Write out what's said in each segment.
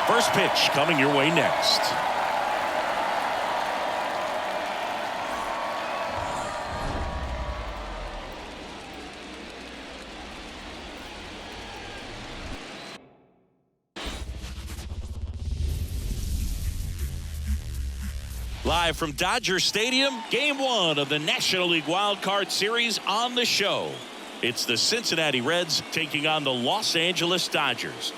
First pitch coming your way next. Live from Dodger Stadium, Game 1 of the National League Wild Card Series on the show. It's the Cincinnati Reds taking on the Los Angeles Dodgers.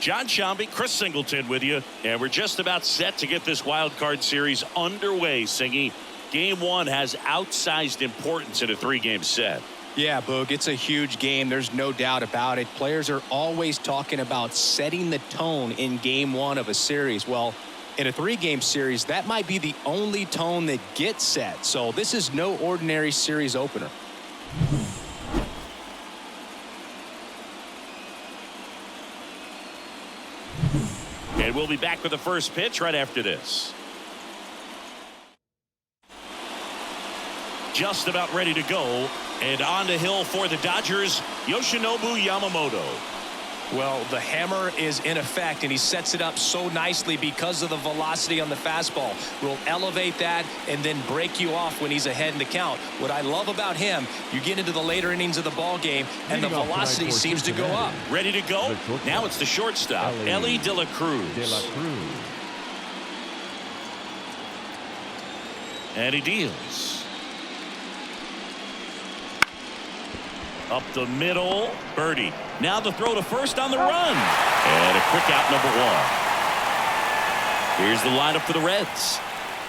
John Shambi, Chris Singleton with you, and we're just about set to get this Wild Card Series underway, Singy. Game 1 has outsized importance in a 3-game set. Yeah, Boog, it's a huge game. There's no doubt about it. Players are always talking about setting the tone in Game 1 of a series. Well, in a 3-game series, that might be the only tone that gets set. So this is no ordinary series opener. And we'll be back with the first pitch right after this. Just about ready to go. And on the hill for the Dodgers, Yoshinobu Yamamoto. Well, the hammer is in effect, and he sets it up so nicely because of the velocity on the fastball. Will elevate that and then break you off when he's ahead in the count. What I love about him, you get into the later innings of the ball game, and the velocity seems to go up. Ready to go? Now it's the shortstop, Elly de la Cruz. And he deals. Up the middle, birdie. Now the throw to first on the run. And a quick out, number 1. Here's the lineup for the Reds.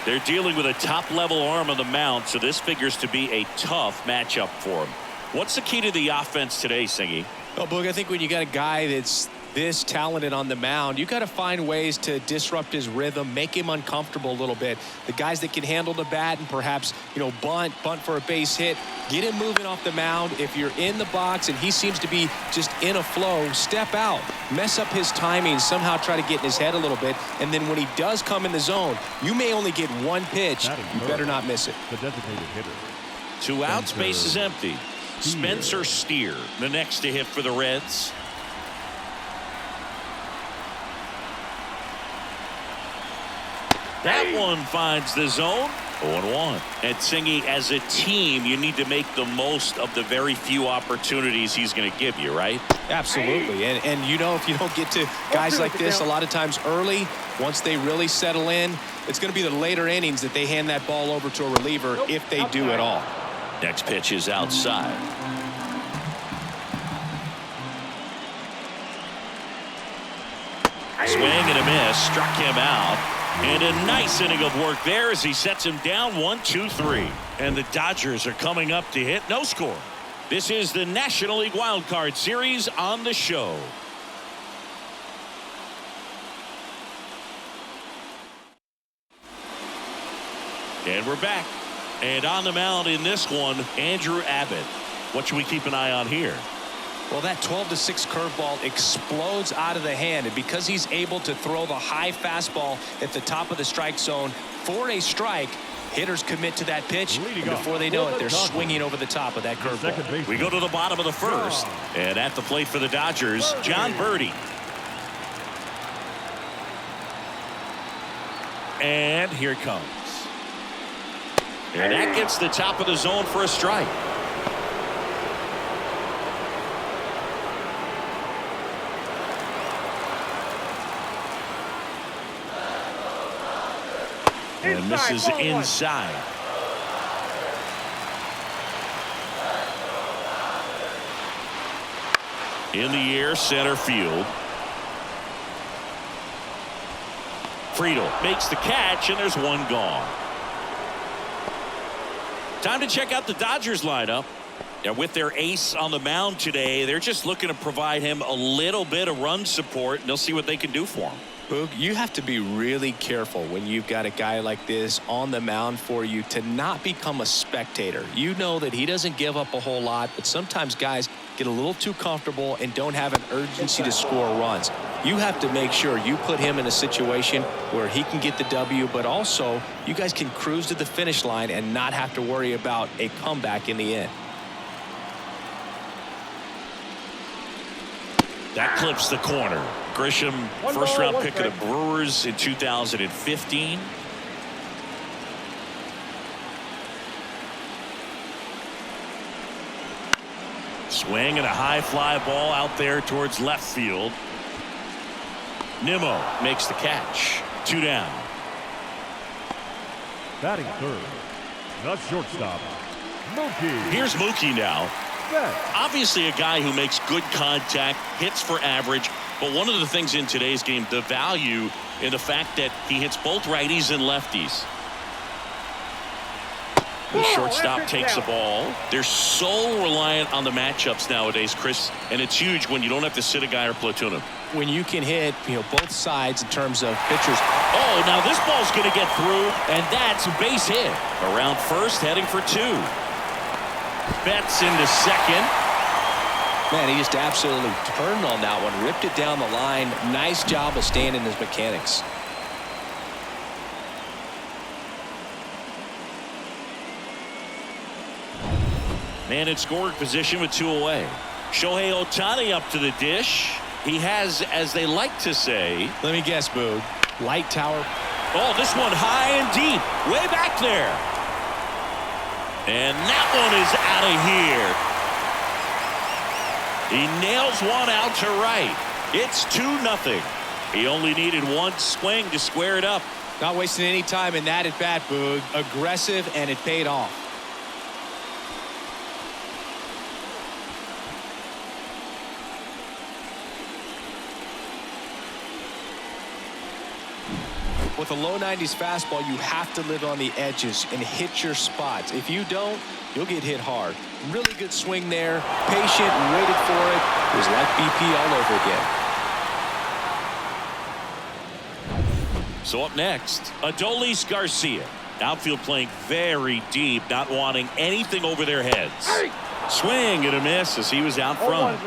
They're dealing with a top-level arm on the mound, so this figures to be a tough matchup for him. What's the key to the offense today, Singy? Well, Boog, I think when you got a guy that's this talented on the mound, you got to find ways to disrupt his rhythm, make him uncomfortable a little bit. The guys that can handle the bat and perhaps, bunt for a base hit, get him moving off the mound. If you're in the box and he seems to be just in a flow, step out, mess up his timing, somehow try to get in his head a little bit. And then when he does come in the zone, you may only get one pitch. You better not miss it. The designated hitter. 2 outs, base is empty. Spencer Steer, the next to hit for the Reds. That one finds the zone. 0-1. And Singy, as a team, you need to make the most of the very few opportunities he's going to give you, right? Absolutely. And if you don't get to guys like this a lot of times early, once they really settle in, it's going to be the later innings that they hand that ball over to a reliever if they do at all. Next pitch is outside. Swing and a miss. Struck him out. And a nice inning of work there as he sets him down 1-2-3. And the Dodgers are coming up to hit. No score. This is the National League Wild Card Series on the show. And we're back. And on the mound in this one, Andrew Abbott. What should we keep an eye on here? Well, that 12-6 curveball explodes out of the hand, and because he's able to throw the high fastball at the top of the strike zone for a strike, hitters commit to that pitch, and before they know it, they're swinging over the top of that curveball. We go to the bottom of the first, and at the plate for the Dodgers, John Birdie. And here it comes. And that gets the top of the zone for a strike. And this is inside. In the air, center field. Friedel makes the catch, and there's one gone. Time to check out the Dodgers lineup. And with their ace on the mound today, they're just looking to provide him a little bit of run support, and they'll see what they can do for him. Boog, you have to be really careful when you've got a guy like this on the mound for you to not become a spectator. You know that he doesn't give up a whole lot, but sometimes guys get a little too comfortable and don't have an urgency to score runs. You have to make sure you put him in a situation where he can get the W, but also you guys can cruise to the finish line and not have to worry about a comeback in the end. That clips the corner. Grisham, first-round pick of the Brewers in 2015. Swing and a high fly ball out there towards left field. Nimmo makes the catch. 2 down. Batting third, the shortstop, Mookie. Here's Mookie now. Obviously a guy who makes good contact, hits for average, but one of the things in today's game, the value in the fact that he hits both righties and lefties. The shortstop takes the ball. They're so reliant on the matchups nowadays, Chris, and it's huge when you don't have to sit a guy or platoon him. When you can hit, both sides in terms of pitchers. Oh, now this ball's going to get through, and that's a base hit. Around first, heading for 2. Betts into second. Man, he just absolutely turned on that one, ripped it down the line. Nice job of staying in his mechanics. Man in scoring position with 2 away. Shohei Ohtani up to the dish. He has, as they like to say. Let me guess, Boog. Light tower. Oh, this one high and deep. Way back there. And that one is out of here. He nails one out to right. It's 2-0. He only needed one swing to square it up. Not wasting any time in that at bat, Boog. Aggressive, and it paid off. With a low 90s fastball, you have to live on the edges and hit your spots. If you don't, you'll get hit hard. Really good swing there. Patient and waited for it. It was like BP all over again. So up next, Adolis Garcia. Outfield playing very deep, not wanting anything over their heads. Swing and a miss as he was out front.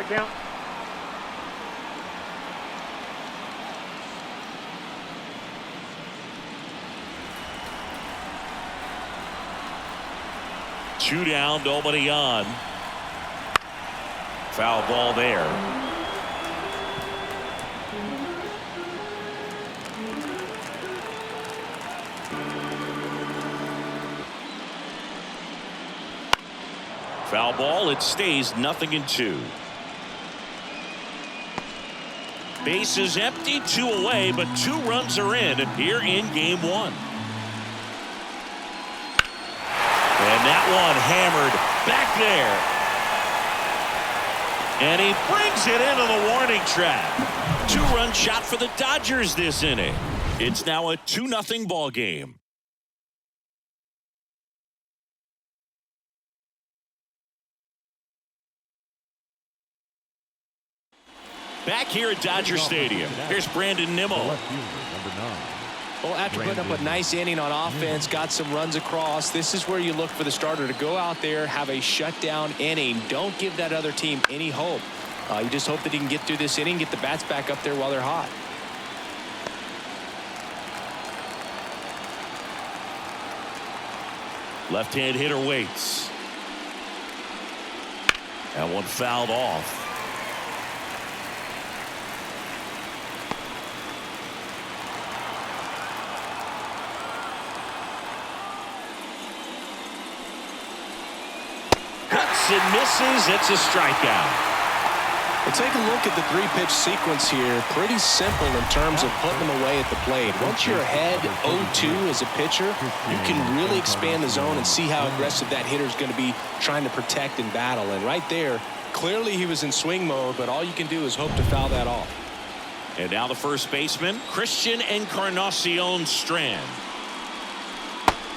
Two down, nobody on. Foul ball there. Foul ball, it stays 0-2. Base is empty, 2 away, but 2 runs are in here in game 1. And that one hammered back there. And he brings it into the warning track. 2-run shot for the Dodgers this inning. It's now a 2-0 ball game. Back here at Dodger Stadium, here's Brandon Nimmo. Well, after putting up a nice inning on offense, got some runs across, this is where you look for the starter to go out there, have a shutdown inning. Don't give that other team any hope. You just hope that he can get through this inning, get the bats back up there while they're hot. Left-hand hitter waits. That one fouled off. And misses. It's a strikeout. Well, take a look at the 3-pitch sequence here. Pretty simple in terms of putting them away at the plate. Once you're ahead 0-2 as a pitcher, you can really expand the zone and see how aggressive that hitter is going to be trying to protect and battle. And right there, clearly he was in swing mode, but all you can do is hope to foul that off. And now the first baseman, Christian Encarnacion Strand.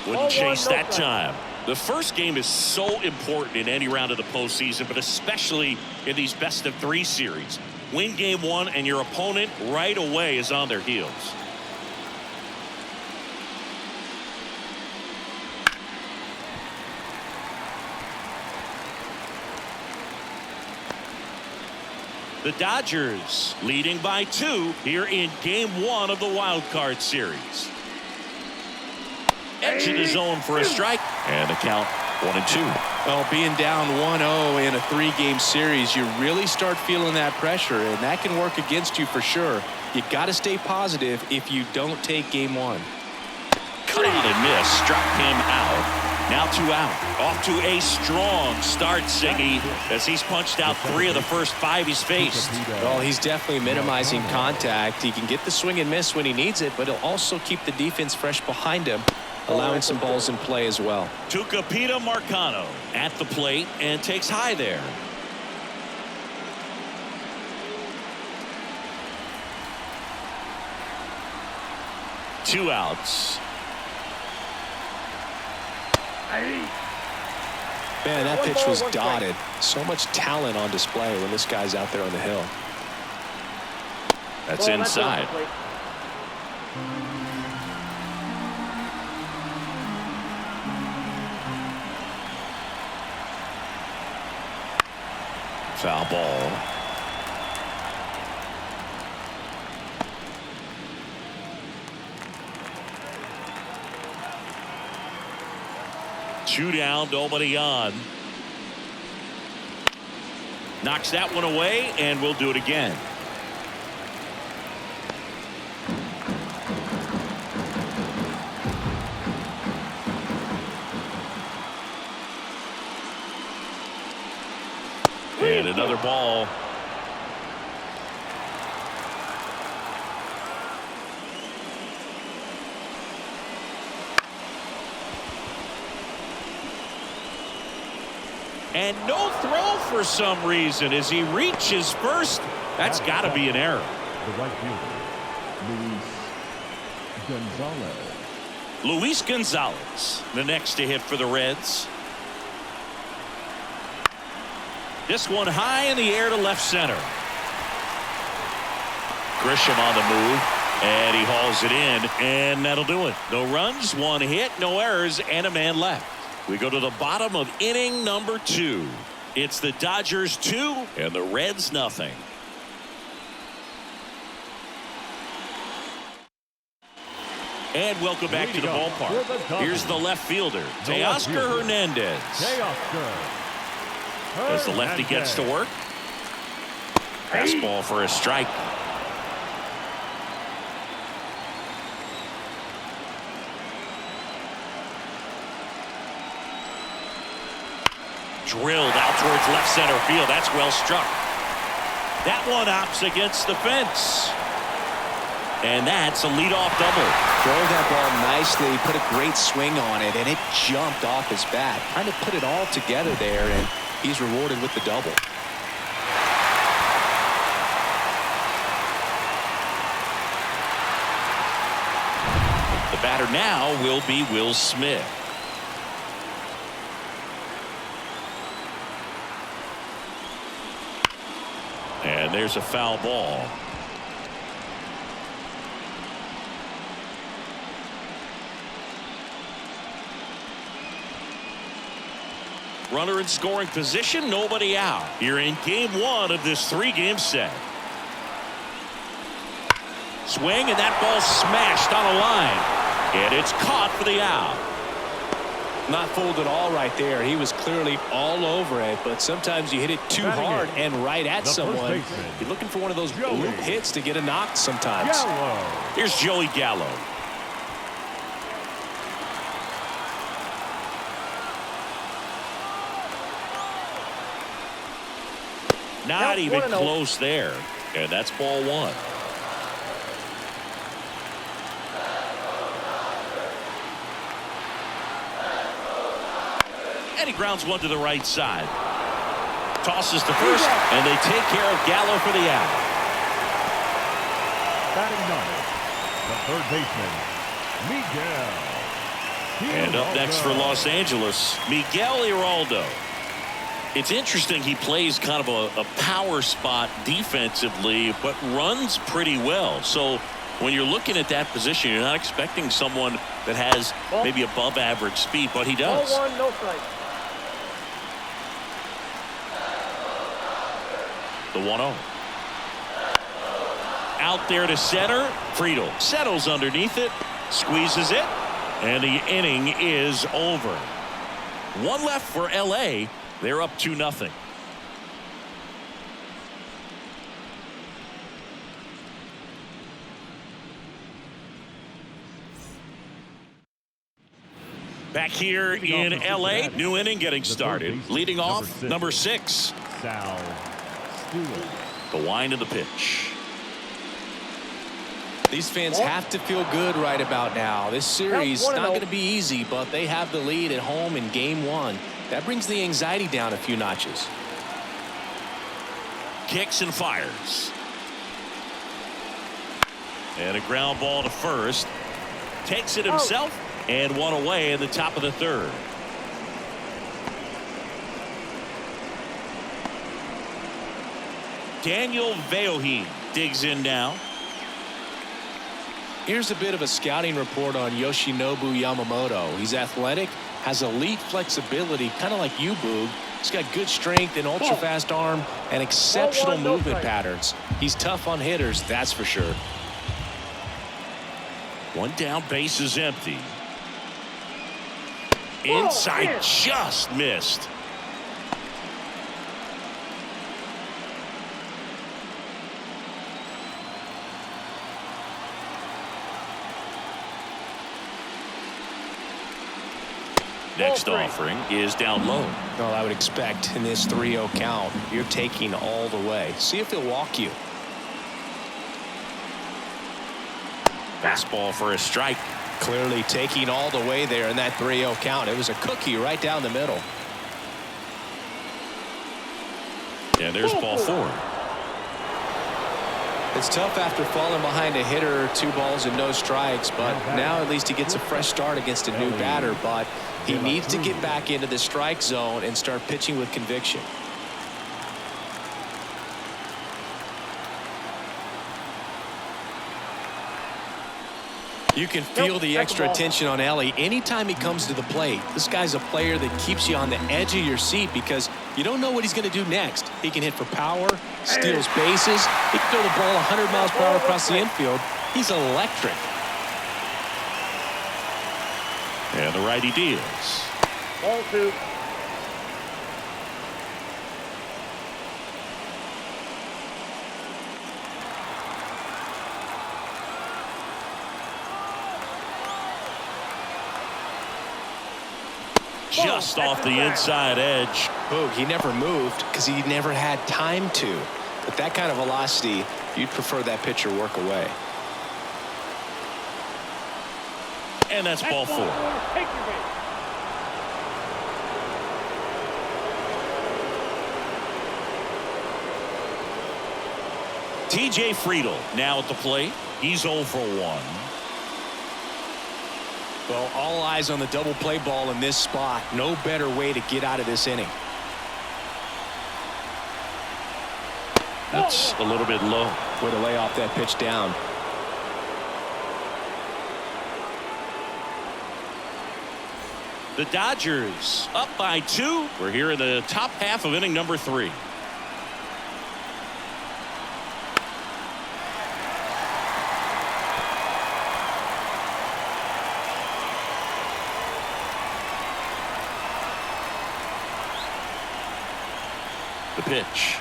Wouldn't chase that time. The first game is so important in any round of the postseason, but especially in these best-of-3 series. Win game 1 and your opponent right away is on their heels. The Dodgers leading by 2 here in game 1 of the wild card series. Edge in the zone for a strike, and the count 1-2. Well, being down 1-0 in a 3-game series, you really start feeling that pressure, and that can work against you for sure. You got to stay positive if you don't take game 1. Cut on and miss. Struck him out. Now 2 out. Off to a strong start, Siggy, as he's punched out 3 of the first 5 he's faced. Well, he's definitely minimizing contact. He can get the swing and miss when he needs it, but he'll also keep the defense fresh behind him, allowing some balls in play as well. Tucupita Marcano at the plate and takes high there. Two outs. Man, that pitch was dotted. So much talent on display when this guy's out there on the hill. That's inside. Foul ball. Two down, nobody on. Knocks that one away, and we'll do it again. And another ball. And no throw for some reason as he reaches first. That's got to be an error. The right fielder, Luis Gonzalez, the next to hit for the Reds. This one high in the air to left center. Grisham on the move, and he hauls it in, and that'll do it. No runs, 1 hit, no errors, and a man left. We go to the bottom of inning number 2. It's the Dodgers 2 and the Reds nothing. And welcome back to the ballpark. Here's the left fielder, Teoscar Hernandez. As the lefty gets to work. Fastball for a strike. Drilled out towards left center field. That's well struck. That one opts against the fence. And that's a leadoff double. Drove that ball nicely, put a great swing on it, and it jumped off his bat. Kind of put it all together there, and he's rewarded with the double. The batter now will be Will Smith. And there's a foul ball. Runner in scoring position, nobody out. You're in game 1 of this 3-game set. Swing, and that ball smashed on a line. And it's caught for the out. Not fooled at all right there. He was clearly all over it, but sometimes you hit it too hard and right at someone. You're looking for one of those bloop hits to get a knock sometimes. Here's Joey Gallo. Not even close there. And that's ball 1. And he grounds one to the right side. Tosses to first, and they take care of Gallo for the out. Batting 9, the third baseman, Miguel. And up next for Los Angeles, Miguel Iraldo. It's interesting, he plays kind of a power spot defensively, but runs pretty well. So when you're looking at that position, you're not expecting someone that has maybe above average speed, but he does. Ball 1, no strike. The 1-0. Out there to center. Friedel settles underneath it, squeezes it, and the inning is over. One left for LA. They're up 2-0. Back here in LA, new inning getting started. Leading off, number 6. Sal Stewart. The wind of the pitch. These fans have to feel good right about now. This series is not going to be easy, but they have the lead at home in game 1. That brings the anxiety down a few notches. Kicks and fires. And a ground ball to first. Takes it himself and one away in the top of the 3rd. Daniel Veohin digs in now. Here's a bit of a scouting report on Yoshinobu Yamamoto. He's athletic, has elite flexibility, kind of like you, Boog. He's got good strength, an ultra-fast arm, and exceptional movement patterns. He's tough on hitters, that's for sure. One down, base is empty. Inside, just missed. Next offering is down low. Well, I would expect in this 3-0 count, you're taking all the way. See if he'll walk you. Fastball for a strike. Clearly taking all the way there in that 3-0 count. It was a cookie right down the middle. And there's ball 4. It's tough after falling behind a hitter, 2 balls and no strikes, but now at least he gets a fresh start against a new batter, but he needs to get back into the strike zone and start pitching with conviction. You can feel the extra attention on Elly anytime he comes to the plate. This guy's a player that keeps you on the edge of your seat because you don't know what he's going to do next. He can hit for power, steals bases. He can throw the ball 100 miles per hour across the infield. He's electric. And the righty deals. Ball 2. Just off the inside edge. Boog, he never moved because he never had time to. But that kind of velocity, you'd prefer that pitcher work away. And that's ball 4. TJ Friedl now at the plate. He's 0 for 1. Well, all eyes on the double play ball in this spot. No better way to get out of this inning. That's a little bit low. Way to lay off that pitch down. The Dodgers up by 2. We're here in the top half of inning number 3. The pitch.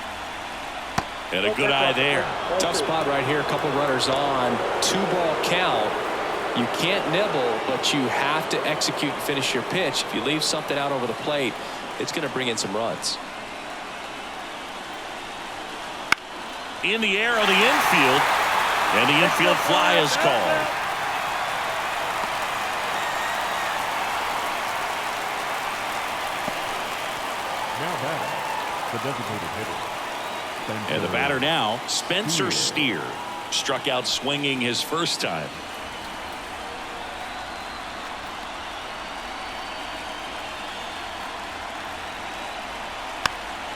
And a good eye there. Tough spot right here. A couple runners on. 2-ball count. You can't nibble, but you have to execute and finish your pitch. If you leave something out over the plate, it's going to bring in some runs. In the air on the infield. And the infield fly is called. Now batting, the designated hitter. And the batter now, Spencer Steer. Struck out swinging his first time.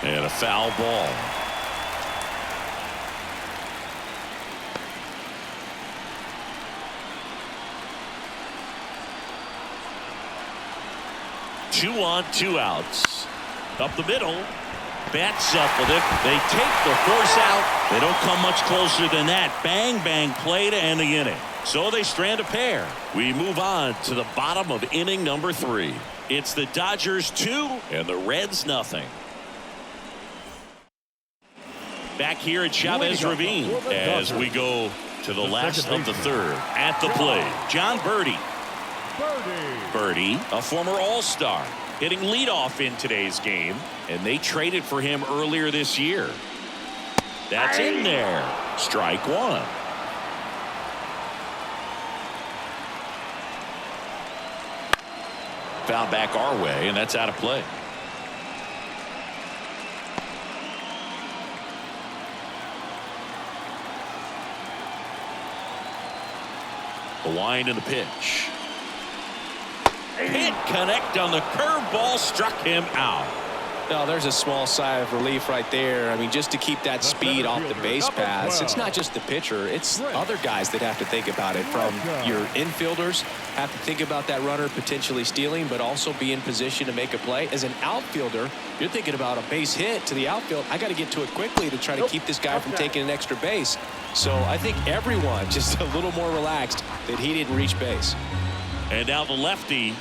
And a foul ball. Two on, 2 outs. Up the middle. Bats up with it. They take the force out. They don't come much closer than that. Bang, bang play to end the inning. So they strand a pair. We move on to the bottom of inning number 3. It's the Dodgers 2 and the Reds nothing. Back here at Chavez Ravine as we go to the last of the third. At the plate, John Birdie. Birdie, a former All-Star, hitting leadoff in today's game, and they traded for him earlier this year. That's in there. Strike one. Foul back our way, and that's out of play. The wind and the pitch. Can't connect on the curveball, struck him out. No, there's a small sigh of relief right there. I mean, just to keep that speed off the base paths. It's not just the pitcher. It's other guys that have to think about it. From your infielders have to think about that runner potentially stealing, but also be in position to make a play. As an outfielder, you're thinking about a base hit to the outfield. I got to get to it quickly to try to keep this guy from taking an extra base. So I think everyone just a little more relaxed that he didn't reach base. And now the lefty.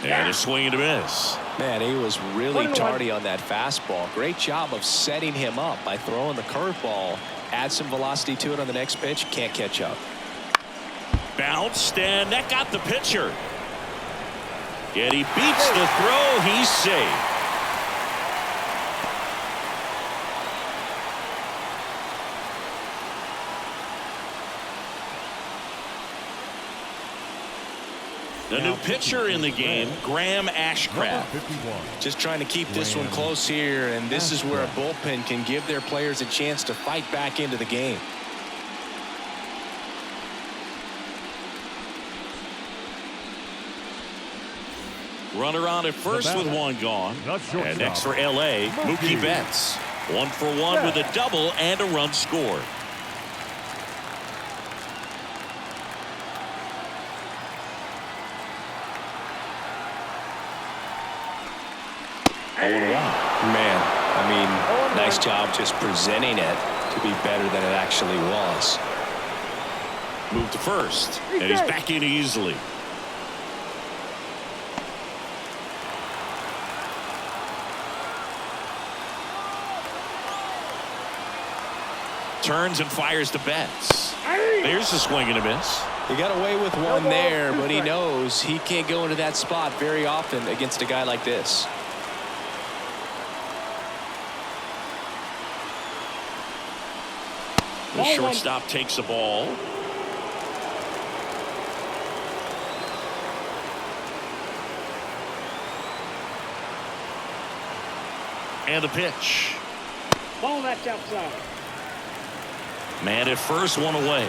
And a swing and a miss. Man, he was really tardy on that fastball. Great job of setting him up by throwing the curveball. Add some velocity to it on the next pitch. Can't catch up. Bounced, and that got the pitcher. Yet he beats the throw. He's safe. The new pitcher in the game, Graham Ashcraft. Just trying to keep this one close here, and this is where a bullpen can give their players a chance to fight back into the game. Runner on at first with one gone. And next for L.A., Mookie Betts. 1 for 1 with a double and a run scored. Man, I mean, nice job just presenting it to be better than it actually was. Moved to first, and he's back in easily. Turns and fires to Betts. There's a swing and a miss. He got away with one there, but he knows he can't go into that spot very often against a guy like this. The shortstop takes the ball. And the pitch. Ball that's outside. Man at first, one away.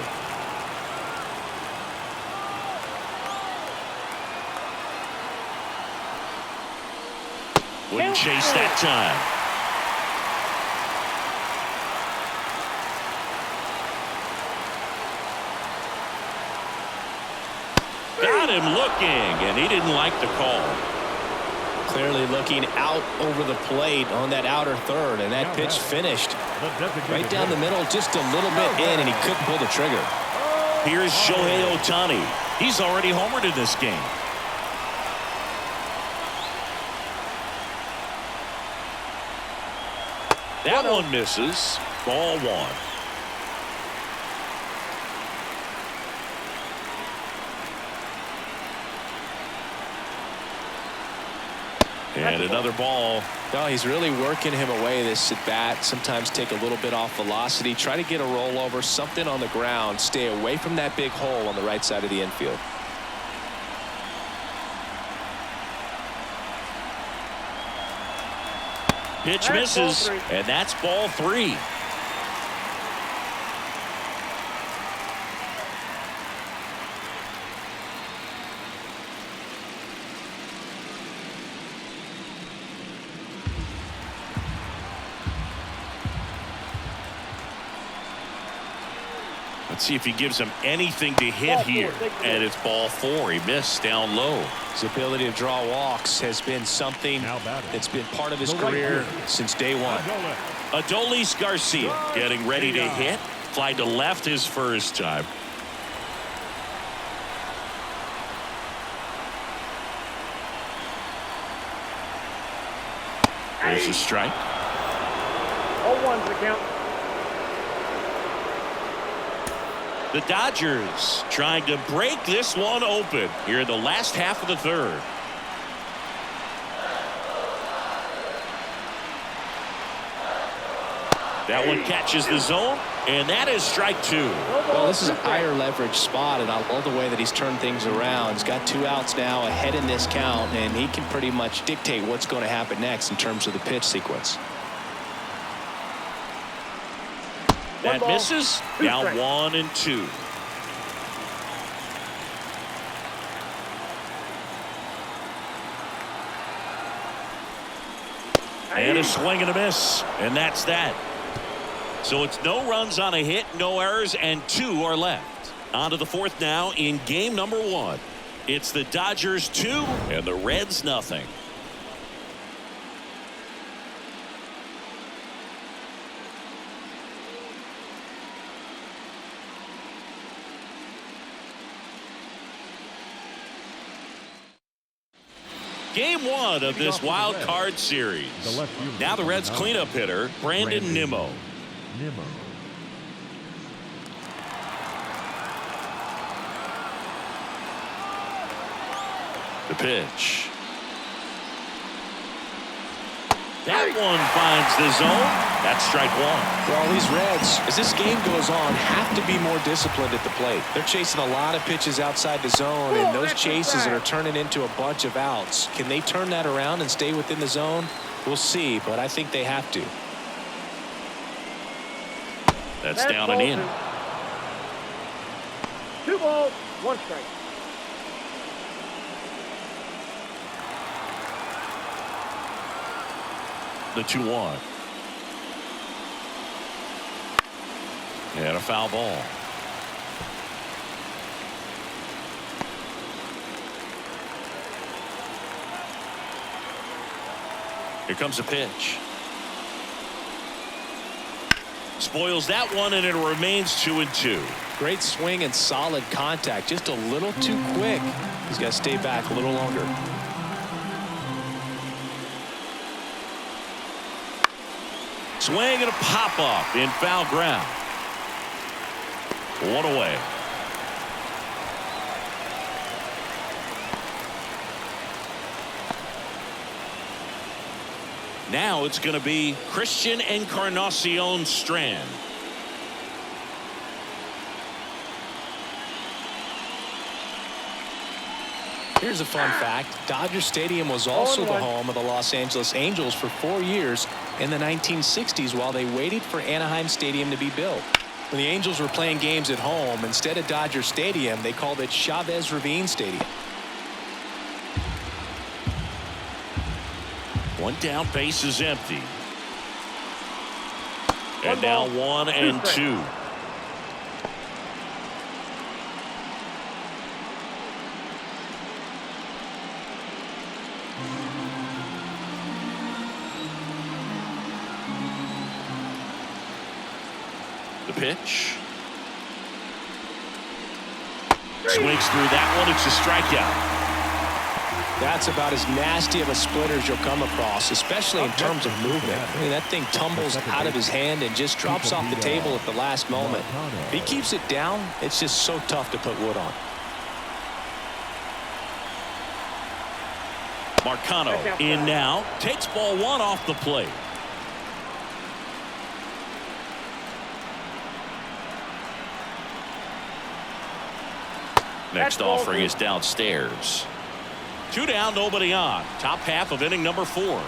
Wouldn't chase that time. Got him looking, and he didn't like the call. Clearly looking out over the plate on that outer third, and that pitch finished right down the middle, just a little bit in, and he couldn't pull the trigger. Here's Shohei Ohtani. He's already homered in this game. That one misses. Ball one. And another ball. No, he's really working him away this at bat. Sometimes take a little bit off velocity. Try to get a rollover, something on the ground. Stay away from that big hole on the right side of the infield. Pitch misses, and that's ball three. Let's see if he gives him anything to hit here. And it's ball four. He missed down low. His ability to draw walks has been something that's been part of his career since day one. Adolis Garcia getting ready to hit. Fly to left his first time. There's a strike. 0-1's the count. The Dodgers trying to break this one open here in the last half of the third. That one catches the zone, and that is strike two. Well, this is a higher leverage spot, and I love the way that he's turned things around. He's got 2 outs now ahead in this count, and he can pretty much dictate what's going to happen next in terms of the pitch sequence. That misses. Now 1-2. And a swing and a miss, and that's that. So it's no runs on a hit, no errors, and 2 are left. On to the fourth now in game number 1. It's the Dodgers 2 and the Reds nothing. Game 1 of this wild card series. Now the Reds cleanup hitter, Brandon Nimmo. The pitch. That one finds the zone. That's strike one. Well, these Reds, as this game goes on, have to be more disciplined at the plate. They're chasing a lot of pitches outside the zone, and those chases are turning into a bunch of outs. Can they turn that around and stay within the zone? We'll see, but I think they have to. That's down and in. 2 balls, 1 strike. The 2-1. And a foul ball. Here comes a pitch. Spoils that one, and it remains 2-2. Great swing and solid contact. Just a little too quick. He's got to stay back a little longer. Swing and a pop-up in foul ground. 1 away. Now it's going to be Christian Encarnacion Strand. Here's a fun fact. Dodger Stadium was also the home of the Los Angeles Angels for 4 years in the 1960s while they waited for Anaheim Stadium to be built. When the Angels were playing games at home, instead of Dodger Stadium, they called it Chavez Ravine Stadium. One down, base is empty. And now 1-2. The pitch. Swings through that one. It's a strikeout. That's about as nasty of a splitter as you'll come across, especially in terms of movement. I mean, that thing tumbles out of his hand and just drops off the table at the last moment. If he keeps it down, it's just so tough to put wood on. Marcano in now. Takes ball 1 off the plate. Next offering is downstairs. 2 down, nobody on. Top half of inning number 4.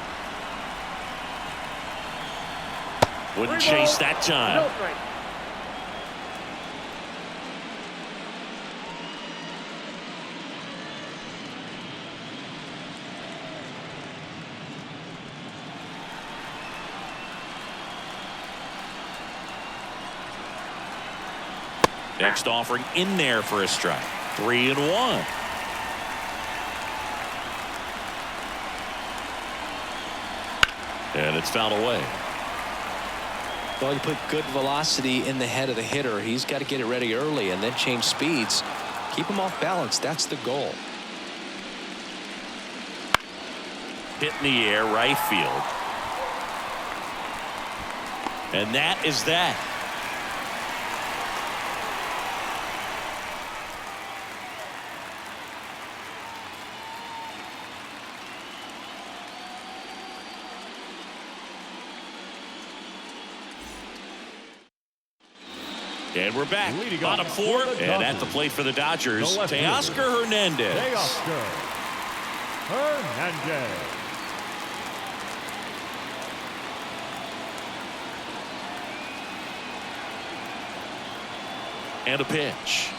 Wouldn't chase that time. Next offering in there for a strike. 3-1. And it's fouled away. Well, you put good velocity in the head of the hitter. He's got to get it ready early and then change speeds. Keep him off balance. That's the goal. Hit in the air, right field. And that is that. And we're back. Bottom four. And at the plate for the Dodgers, Teoscar Hernandez. Teoscar Hernandez. And a pitch.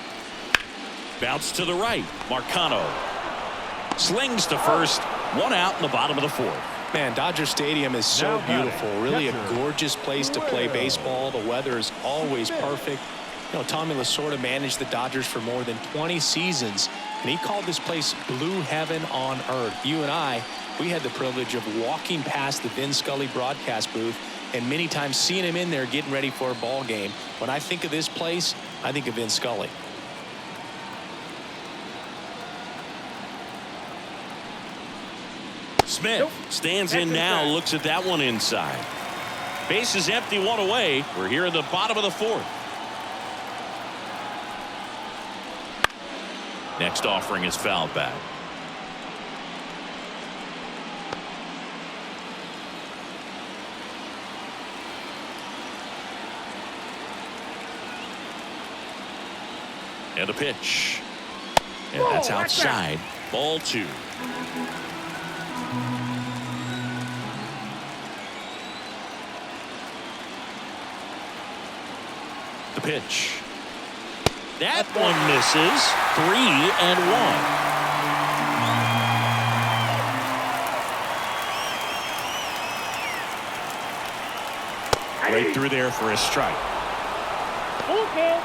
Bounce to the right. Marcano slings to first. One out in the bottom of the fourth. Man, Dodger Stadium is so Now beautiful. batting, Really catcher, a gorgeous place to play Cruz. baseball. The weather is always perfect. You know, Tommy Lasorda managed the Dodgers for more than 20 seasons, and he called this place blue heaven on earth. You and I, we had the privilege of walking past the Vin Scully broadcast booth and many times seeing him in there getting ready for a ball game. When I think of this place, I think of Vin Scully. Smith stands in now, looks at that one inside. Base is empty, one away. We're here in the bottom of the fourth. Next offering is fouled back. And a pitch. And that's outside. Ball two. The pitch. That one misses. 3-1. Right through there for a strike. Okay.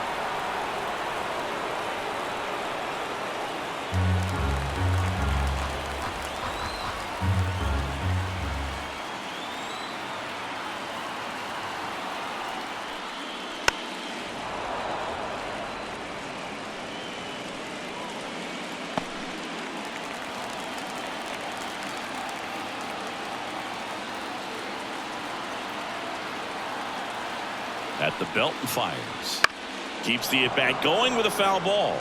At the belt and fires. Keeps the at-bat going with a foul ball.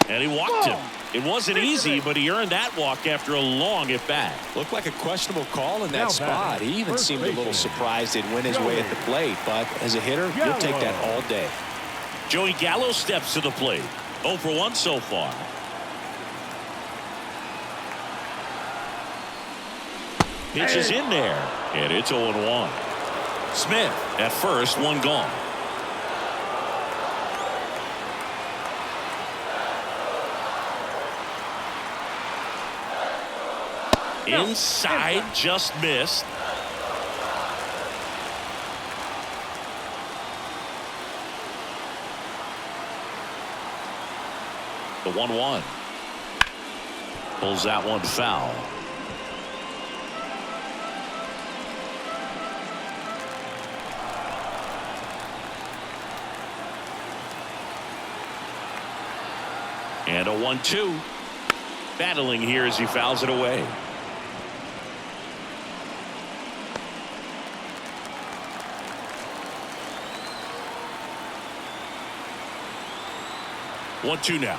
And he walked him. It wasn't easy, but he earned that walk after a long at-bat. Looked like a questionable call in that Now spot. batting, He even first seemed a little baseman, surprised it went his way at the plate. But as a hitter, you'll take that all day. Joey Gallo steps to the plate. 0 for 1 so far. Pitch is in there, and it's 0-1. Smith at first, one gone. Inside, just missed. The 1-1. Pulls that one foul. And a 1-2. Battling here as he fouls it away. One, two now.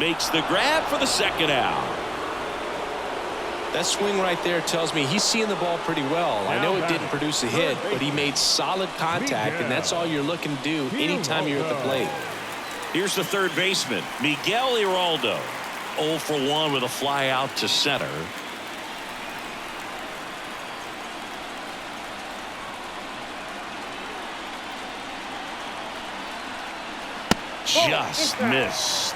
Makes the grab for the second out. That swing right there tells me he's seeing the ball pretty well. I know it didn't produce a hit, but he made solid contact, and that's all you're looking to do anytime you're at the plate. Here's the third baseman, Miguel Iraldo. 0 for 1 with a fly out to center. Just missed.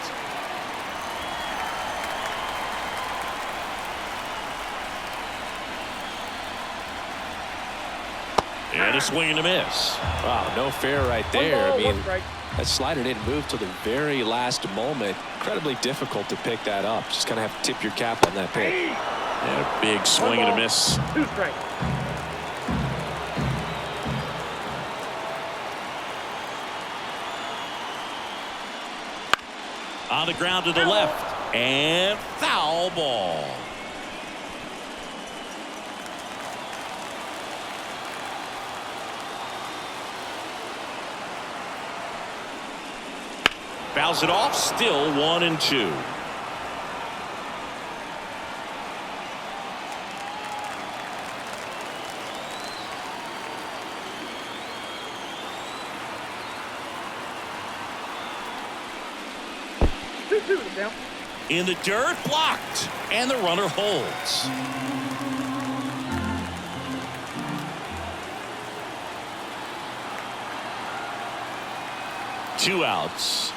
And a swing and a miss. Wow, no fair right there. I mean, One strike. that slider didn't move till the very last moment. Incredibly difficult to pick that up. Just kind of have to tip your cap on that pick. And a big swing and a miss. 2 strikes. On the ground to the left. And foul ball. Fouls it off. Still 1-2. In the dirt, blocked, and the runner holds. Two outs.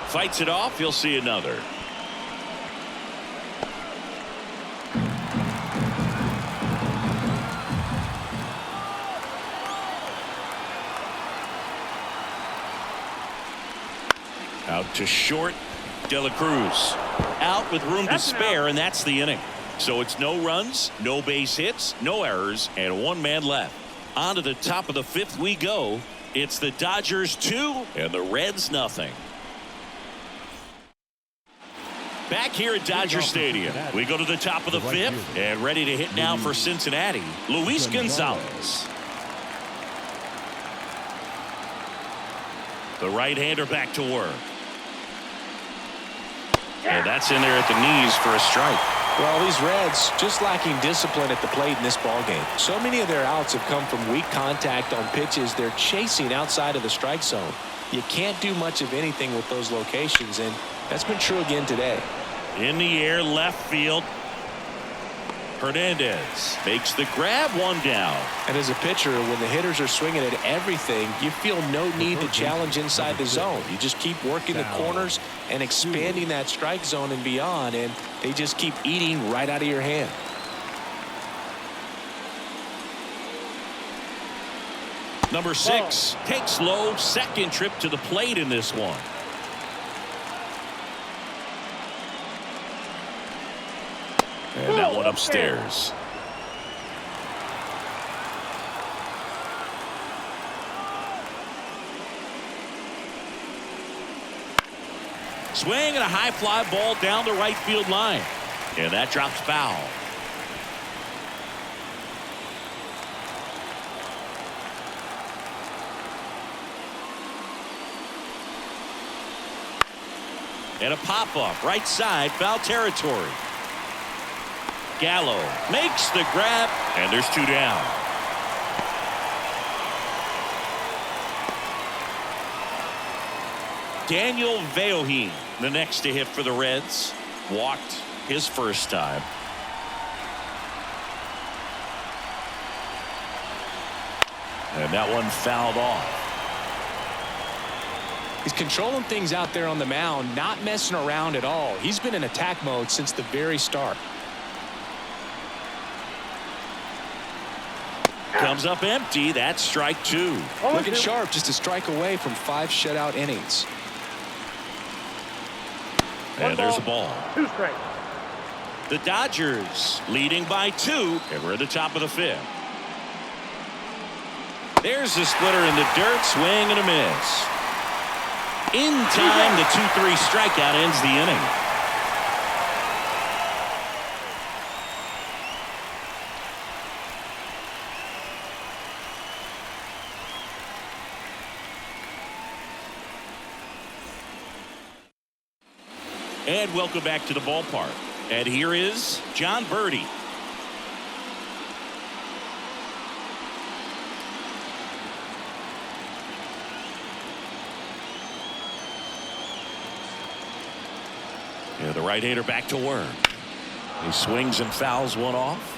Fights it off. He'll see another. Out to short. Cruz out with room to spare, and that's the inning. So it's no runs, no base hits, no errors, and one man left. On to the top of the fifth we go. It's the Dodgers 2 and the Reds nothing. Back here at Dodger Stadium, we go to the top of the fifth, and ready to hit now for Cincinnati, Luis Gonzalez. The right-hander back to work. And that's in there at the knees for a strike. Well, these Reds just lacking discipline at the plate in this ballgame. So many of their outs have come from weak contact on pitches they're chasing outside of the strike zone. You can't do much of anything with those locations, and that's been true again today. In the air, left field. Hernandez makes the grab, one down. And as a pitcher, when the hitters are swinging at everything, you feel no need to challenge inside the zone. You just keep working the corners and expanding that strike zone and beyond, and they just keep eating right out of your hand. Number 6 takes low, second trip to the plate in this one. And that one upstairs. Swing and a high fly ball down the right field line. And that drops foul. And a pop-up right side, foul territory. Gallo makes the grab, and there's two down. Daniel Veoheen, the next to hit for the Reds, walked his first time. And that one fouled off. He's controlling things out there on the mound, not messing around at all. He's been in attack mode since the very start. Comes up empty. That's strike 2. Looking sharp, just a strike away from 5 shutout innings. And there's a ball. 2 strikes. The Dodgers leading by 2, and we're at the top of the 5th. There's the splitter in the dirt, swing and a miss. In time, the 2-3 strikeout ends the inning. And welcome back to the ballpark. And here is John Birdie. Yeah, the right-hander back to work. He swings and fouls one off.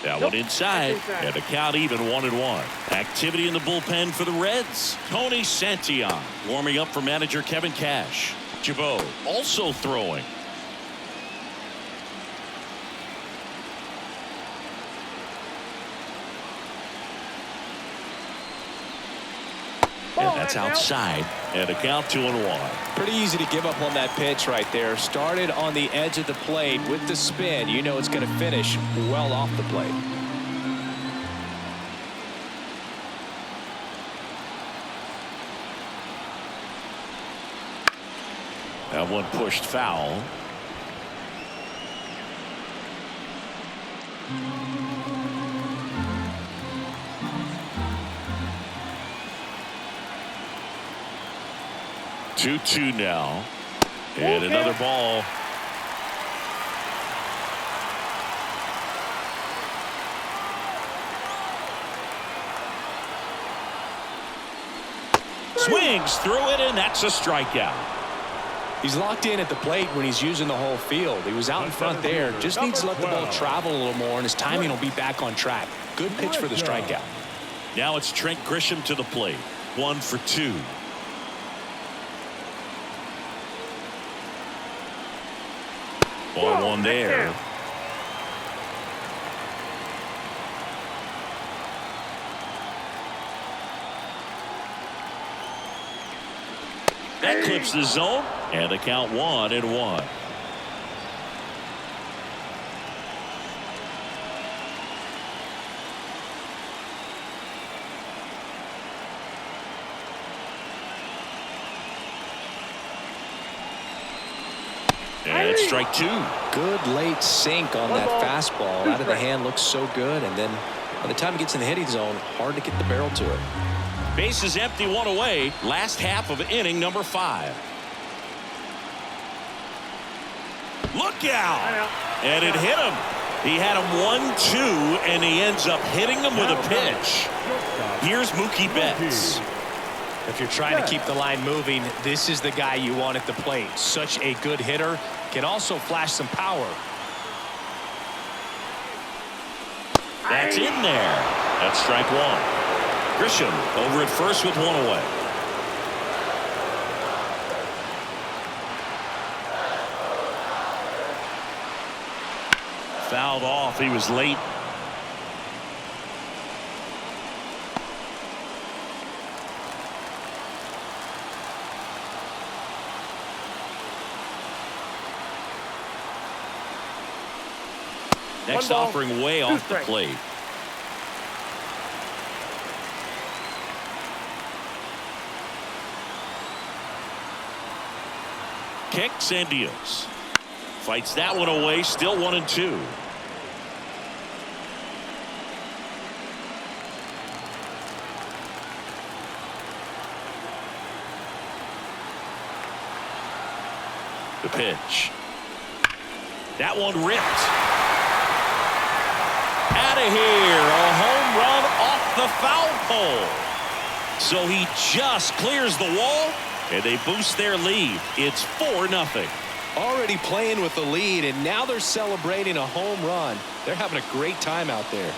That one inside, and the count even 1-1. Activity in the bullpen for the Reds. Tony Santillan warming up for manager Kevin Cash. Jabot also throwing. And that's outside. And a count 2-1. Pretty easy to give up on that pitch right there. Started on the edge of the plate with the spin. You know it's going to finish well off the plate. That one pushed foul. Two now. And another ball. Swings through it, and that's a strikeout. He's locked in at the plate when he's using the whole field. He was out in front there. Just needs to let the ball travel a little more, and his timing will be back on track. Good pitch for the strikeout. Now it's Trent Grisham to the plate. 1 for 2. Ball one there. That clips the zone, and the count 1-1. And strike 2. Good late sink on that fastball. Out of the hand, looks so good, and then by the time it gets in the hitting zone, hard to get the barrel to it. Bases empty, 1 away. Last half of inning number 5. Look out! And it hit him. He had him 1-2, and he ends up hitting him with a pitch. Here's Mookie Betts. If you're trying to keep the line moving, this is the guy you want at the plate. Such a good hitter. Can also flash some power. That's in there. That's strike 1. Grisham over at first with 1 away. Fouled off. He was late. Next offering way off the plate. Kicks and deals. Fights that one away. Still 1-2. The pitch. That one ripped. Out of here. A home run off the foul pole. So he just clears the wall, and they boost their lead. It's 4-0. Already playing with the lead, and now they're celebrating a home run. They're having a great time out there.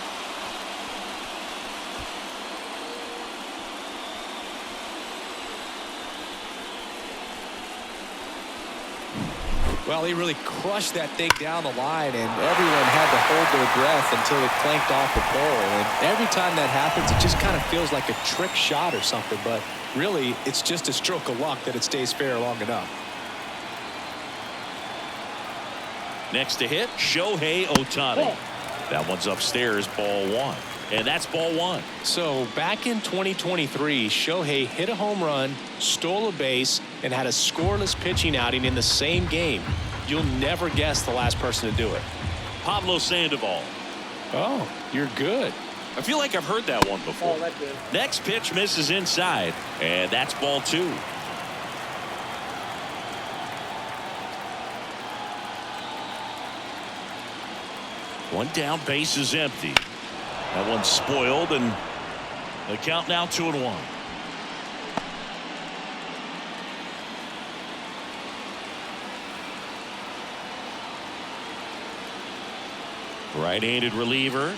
Well, he really crushed that thing down the line, and everyone had to hold their breath until it clanked off the pole. And every time that happens, it just kind of feels like a trick shot or something. But really, it's just a stroke of luck that it stays fair long enough. Next to hit, Shohei Ohtani. That one's upstairs, ball 1. And that's ball 1. So back in 2023, Shohei hit a home run, stole a base, and had a scoreless pitching outing in the same game. You'll never guess the last person to do it. Pablo Sandoval. Oh, you're good. I feel like I've heard that one before. Oh, that's good. Next pitch misses inside, and that's ball 2. One down, base is empty. That one's spoiled, and the count now 2-1. Right-handed reliever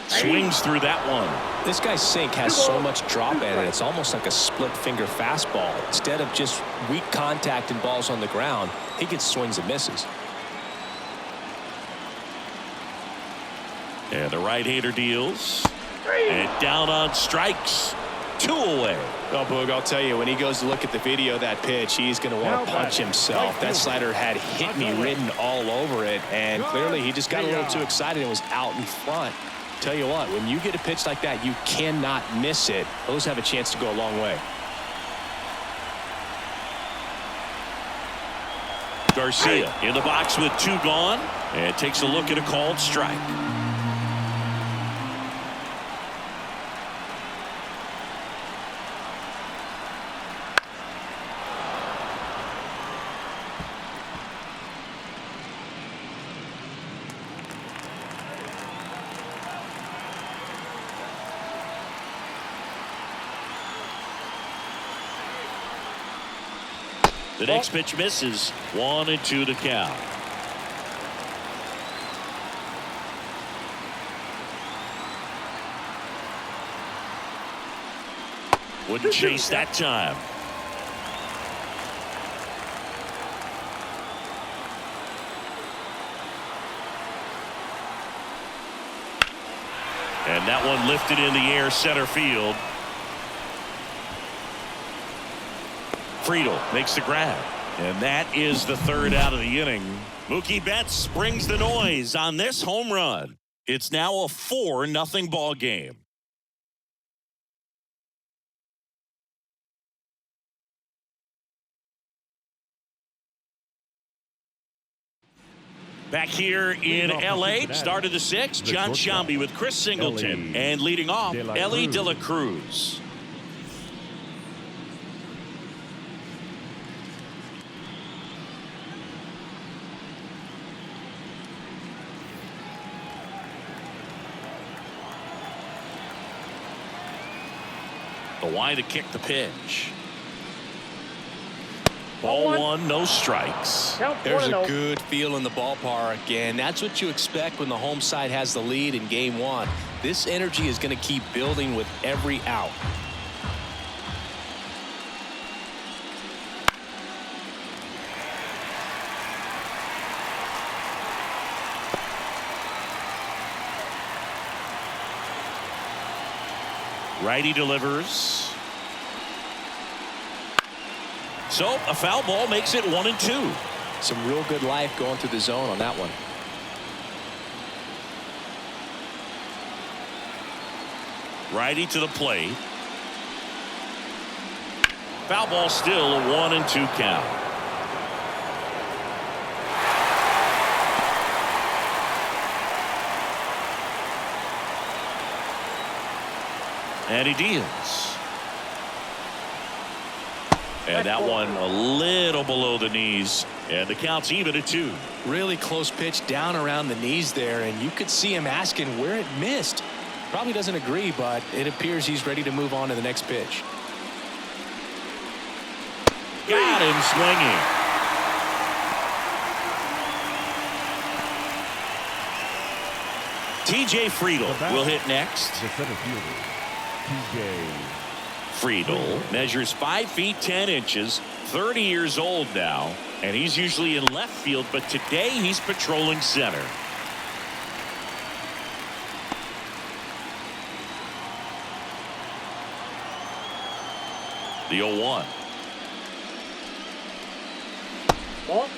swings through that one. This guy's sink has so much drop in it. It's almost like a split finger fastball. Instead of just weak contact and balls on the ground, he gets swings and misses. And the right-hander deals. And down on strikes. 2 away. Oh, Boog, I'll tell you, when he goes to look at the video of that pitch, he's going to want to punch himself. That slider had hit me written all over it, and clearly he just got a little too excited and was out in front. Tell you what, when you get a pitch like that, you cannot miss it. Those have a chance to go a long way. Garcia in the box with 2 gone, and takes a look at a called strike. The next pitch misses. 1-2 to count. Wouldn't chase that time. And that one lifted in the air center field. Friedel makes the grab, and that is the 3rd out of the inning. Mookie Betts brings the noise on this home run. It's now a 4-0 ball game. Back here in L.A., start of the 6th, John Sciambi with Chris Singleton, and leading off, Elly de la Cruz. Why to kick the pitch. Ball 1, no strikes. There's a good feel in the ballpark, and that's what you expect when the home side has the lead in game 1. This energy is going to keep building with every out. Righty delivers. So a foul ball makes it 1-2. Some real good life going through the zone on that one. Righty to the plate. Foul ball, still a 1-2 count. And he deals. And that one a little below the knees. And the count's even at 2. Really close pitch down around the knees there, and you could see him asking where it missed. Probably doesn't agree, but it appears he's ready to move on to the next pitch. Got him swinging. TJ Friedel will hit next. The center fielder, TJ Friedel measures 5 feet 10 inches, 30 years old now, and he's usually in left field, but today he's patrolling center. The 0-1. Ball.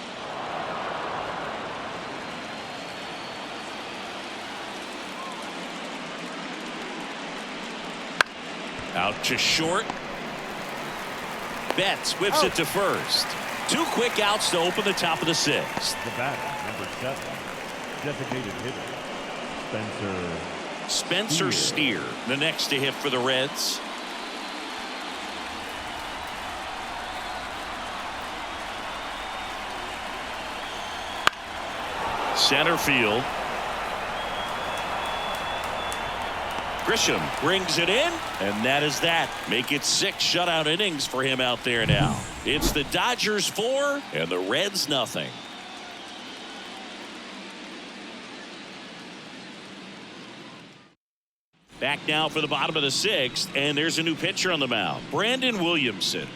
Out to short. Betts whips it to first. 2 quick outs to open the top of the 6th. The batter, number 7, designated hitter, Spencer Steer, the next to hit for the Reds. Center field. Grisham brings it in, and that is that. Make it 6 shutout innings for him out there now. It's the Dodgers 4 and the Reds nothing. Back now for the bottom of the 6th, and there's a new pitcher on the mound, Brandon Williamson.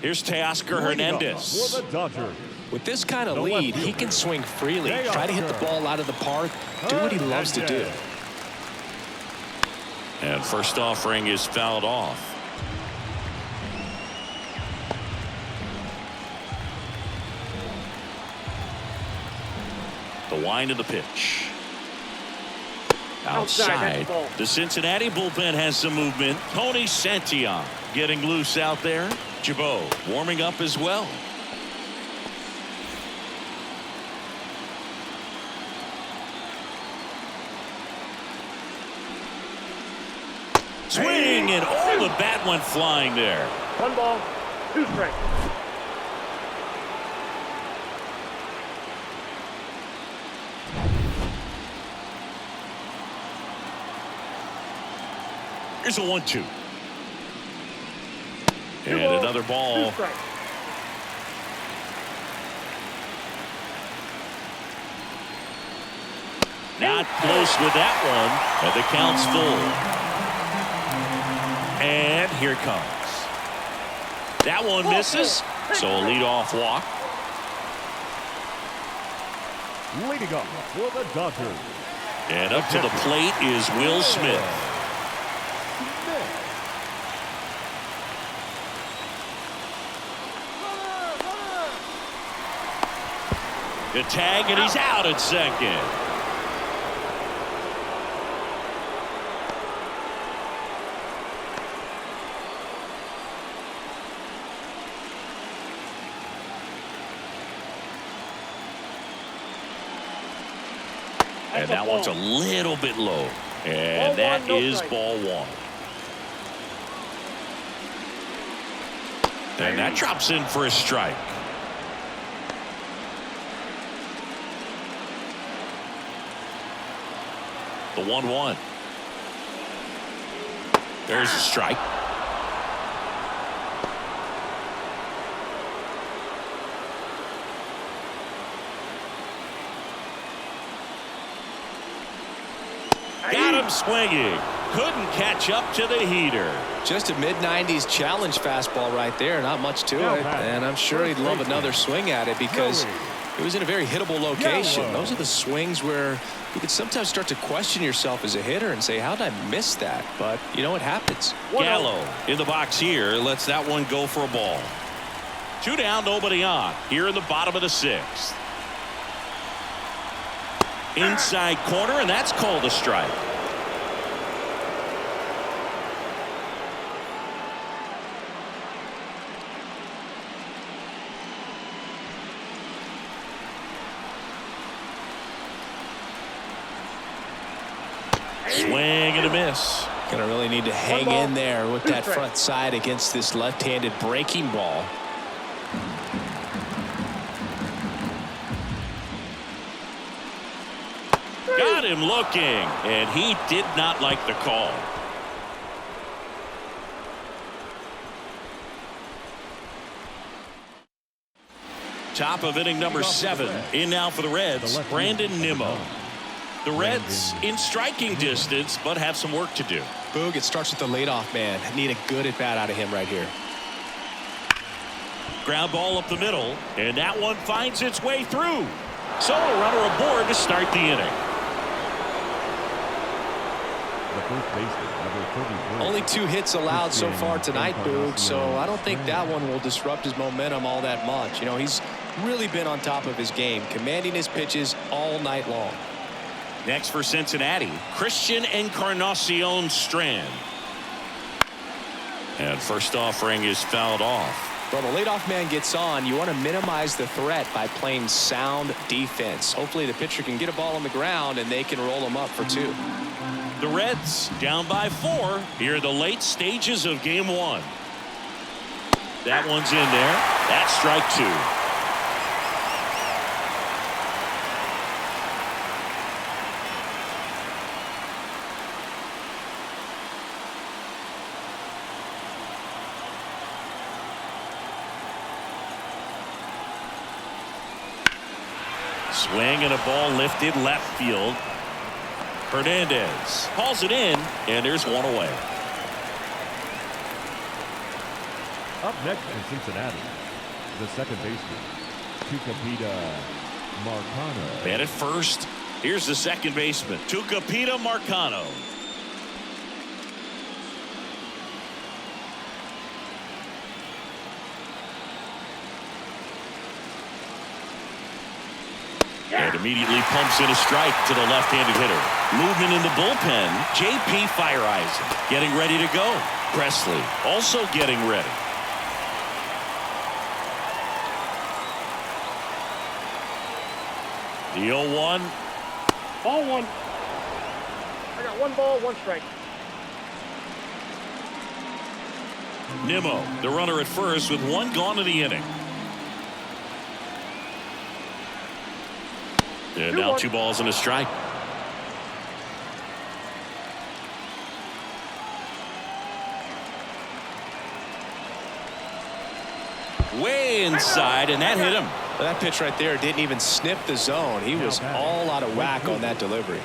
Here's Teoscar Hernandez. For the Dodgers. With this kind of lead, he can swing freely, try to hit the ball out of the park, do what he loves to do. And first offering is fouled off. The wind of the pitch. Outside. The Cincinnati bullpen has some movement. Tony Santillan getting loose out there. Jabot warming up as well. Swing, and the bat went flying there. 1 ball, 2 strikes. Here's a 1-2. And another ball. 2 strikes. Not close with that one. And the count's full. And here it comes. That one misses. So a leadoff walk. Leading up for the Dodgers. And up to the plate is Will Smith. The tag, and he's out at second. And that one's a little bit low. And that is ball 1. And that drops in for a strike. The 1-1. There's a strike. Got him swinging. Couldn't catch up to the heater. Just a mid-90s challenge fastball right there. Not much to it. And I'm sure he'd love another swing at it because it was in a very hittable location. Those are the swings where you can sometimes start to question yourself as a hitter and say, how did I miss that? But, you know, it happens. Gallo in the box here lets that one go for a ball. 2 down, nobody on. Here in the bottom of the 6th. Inside corner, and that's called a strike. Swing and a miss. Gonna really need to hang in there with that front side against this left-handed breaking ball. Got him looking, and he did not like the call. Top of inning number 7. In now for the Reds, Brandon Nimmo. The Reds in striking distance, but have some work to do. Boog, it starts with the leadoff man. Need a good at-bat out of him right here. Ground ball up the middle, and that one finds its way through. So a runner aboard to start the inning. Only 2 hits allowed so far tonight, Boog, so I don't think that one will disrupt his momentum all that much. You know, he's really been on top of his game, commanding his pitches all night long. Next for Cincinnati, Christian Encarnacion Strand. And first offering is fouled off. Well, the leadoff man gets on. You want to minimize the threat by playing sound defense. Hopefully the pitcher can get a ball on the ground and they can roll him up for 2. The Reds down by 4 here in the late stages of game 1. That one's in there. That's strike 2. Swing and a ball lifted left field. Hernandez hauls it in, and there's one away. Up next in Cincinnati, the second baseman, Tucupita Marcano. And at first, here's the second baseman, Tucupita Marcano. And immediately pumps in a strike to the left-handed hitter. Movement in the bullpen. J.P. Fireeisen getting ready to go. Presley also getting ready. The 0-1. Ball one. I got 1 ball, 1 strike. Nimmo, the runner at first with 1 gone in the inning. And now 2 balls and a strike. Way inside, and that hit him. Well, that pitch right there didn't even sniff the zone. He was all out of whack on that delivery.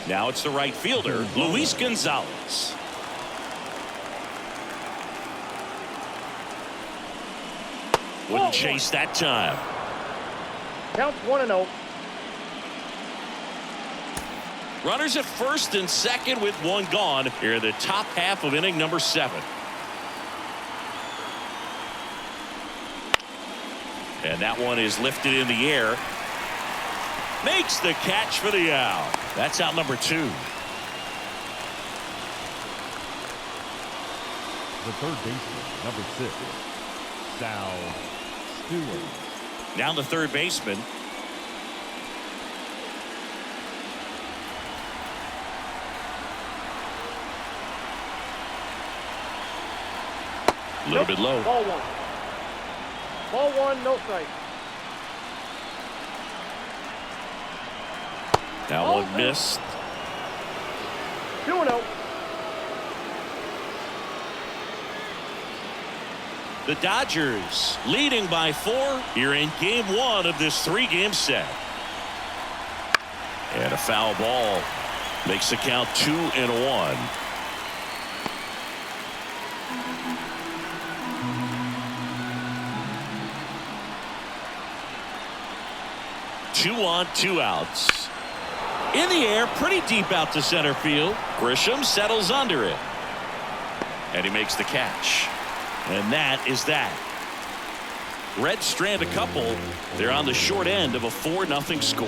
Now it's the right fielder, Luis Gonzalez. Wouldn't chase that time. Counts 1-0. Runners at first and second with 1 gone here in the top half of inning number 7. And that one is lifted in the air. Makes the catch for the out. That's out number 2. The third baseman, number 6, Sal Stewart. Now the third baseman. A little bit low. Ball 1. Ball 1, no strike. That one missed. 2-0. The Dodgers leading by 4 here in game 1 of this 3-game set. And a foul ball makes the count 2-1. Two on, 2 outs. In the air, pretty deep out to center field. Grisham settles under it. And he makes the catch. And that is that. Reds strand a couple. They're on the short end of a 4-0 score.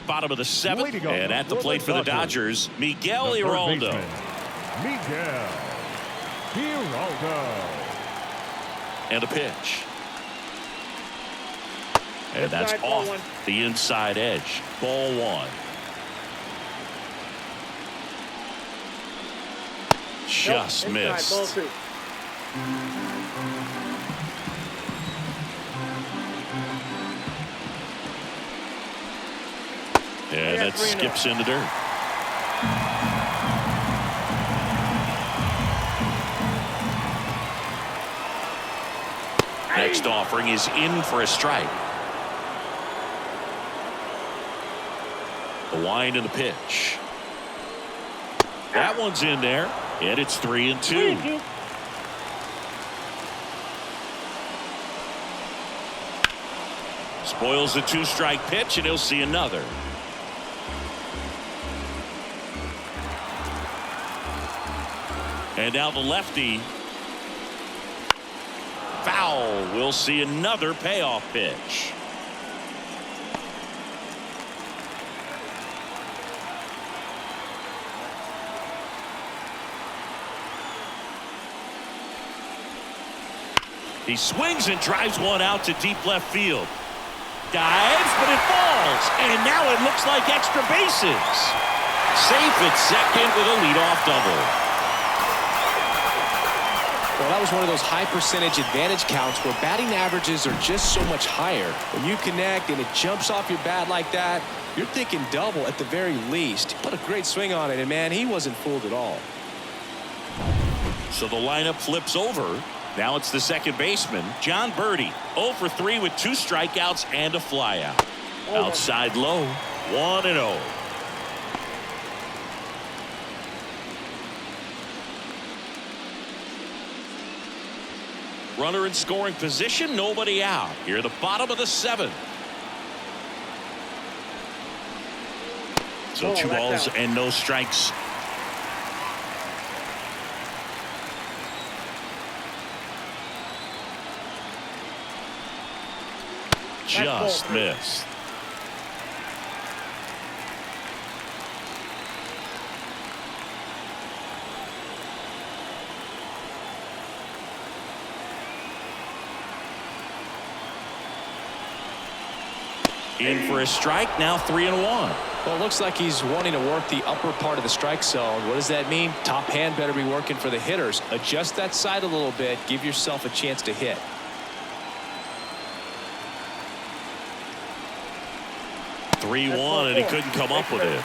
Bottom of the 7th, and at the plate for the Dodgers, Miguel Giraldo. Miguel Giraldo. And a pitch. And that's off the inside edge. Ball 1. Just missed. Ball 2. And that skips in the dirt. Next offering is in for a strike. The wind and the pitch. That one's in there, and it's 3-2. Spoils the 2-strike pitch, and he'll see another. And now the lefty. Foul. We'll see another payoff pitch. He swings and drives one out to deep left field. Dives, but it falls. And now it looks like extra bases. Safe at second with a leadoff double. Well, that was one of those high percentage advantage counts where batting averages are just so much higher. When you connect and it jumps off your bat like that, you're thinking double at the very least. What a great swing on it, and man, he wasn't fooled at all. So the lineup flips over. Now it's the second baseman, John Birdie, 0 for 3 with 2 strikeouts and a flyout. Outside low, 1-0. Runner in scoring position, nobody out. Here at the bottom of the 7th. So 2 balls and no strikes. just missed. In for a strike, now 3-1. Well, it looks like he's wanting to work the upper part of the strike zone. What does that mean? Top hand better be working for the hitters. Adjust that side a little bit. Give yourself a chance to hit. (3-1) and he couldn't come up with it.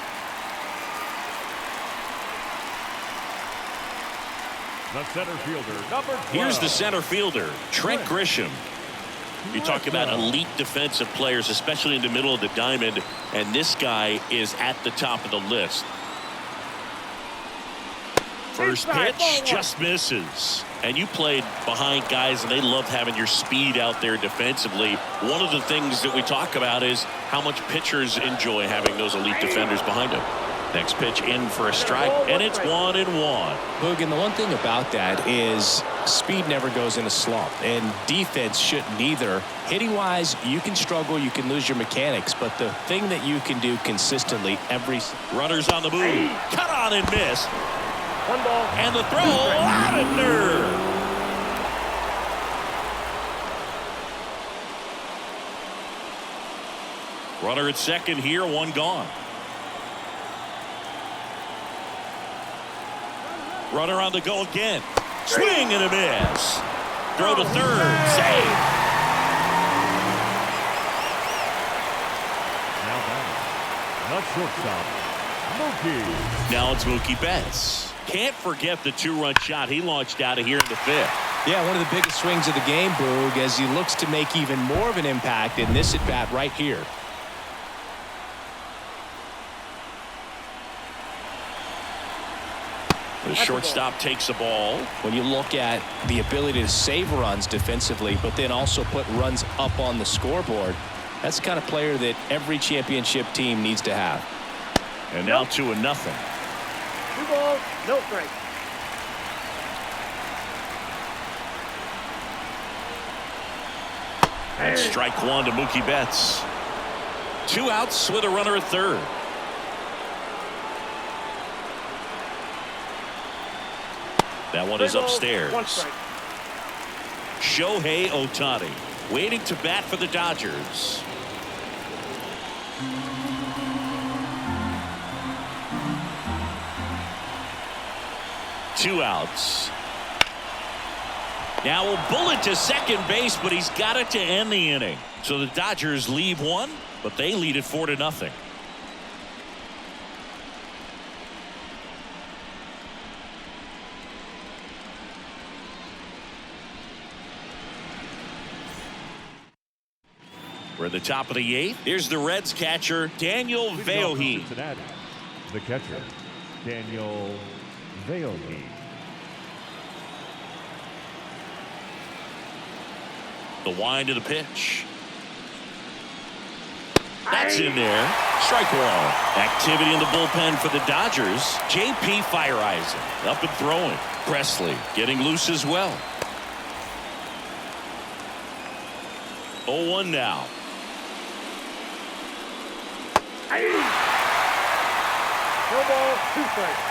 The center fielder, number 12. Here's the center fielder, Trent Grisham. You talk about elite defensive players, especially in the middle of the diamond, and this guy is at the top of the list. First pitch just misses. And you played behind guys, and they love having your speed out there defensively. One of the things that we talk about is how much pitchers enjoy having those elite defenders behind them. Next pitch in for a strike, and it's 1-1. Boog, and the one thing about that is speed never goes in a slump, and defense shouldn't either. Hitting wise, you can struggle, you can lose your mechanics, but the thing that you can do consistently Runners on the move, cut on and miss. One ball. And the throw out of nerve. Runner at second here, one gone. Runner on the go again. Swing and a miss. Throw to third. Save. Now batting, the shortstop, Mookie. Now it's Mookie Betts. Can't forget the two-run shot he launched out of here in the fifth. Yeah, one of the biggest swings of the game, Boog, as he looks to make even more of an impact in this at-bat right here. The shortstop takes the ball. When you look at the ability to save runs defensively, but then also put runs up on the scoreboard, that's the kind of player that every championship team needs to have. And now 2-0. 2 balls, no strike. And strike one to Mookie Betts. 2 outs with a runner at third. That one is upstairs. 1 strike. Shohei Ohtani waiting to bat for the Dodgers. Two outs. Now a bullet to second base, but he's got it to end the inning. So the Dodgers leave one, but they lead it 4-0. We're at the top of the 8th. Here's the Reds catcher, Daniel Veohi. Cincinnati, the catcher, Daniel Veohi. The wind of the pitch. That's in there. Strike one. Activity in the bullpen for the Dodgers. JP Feyereisen up and throwing. Presley getting loose as well. 0-1 now. No ball, 2 strikes.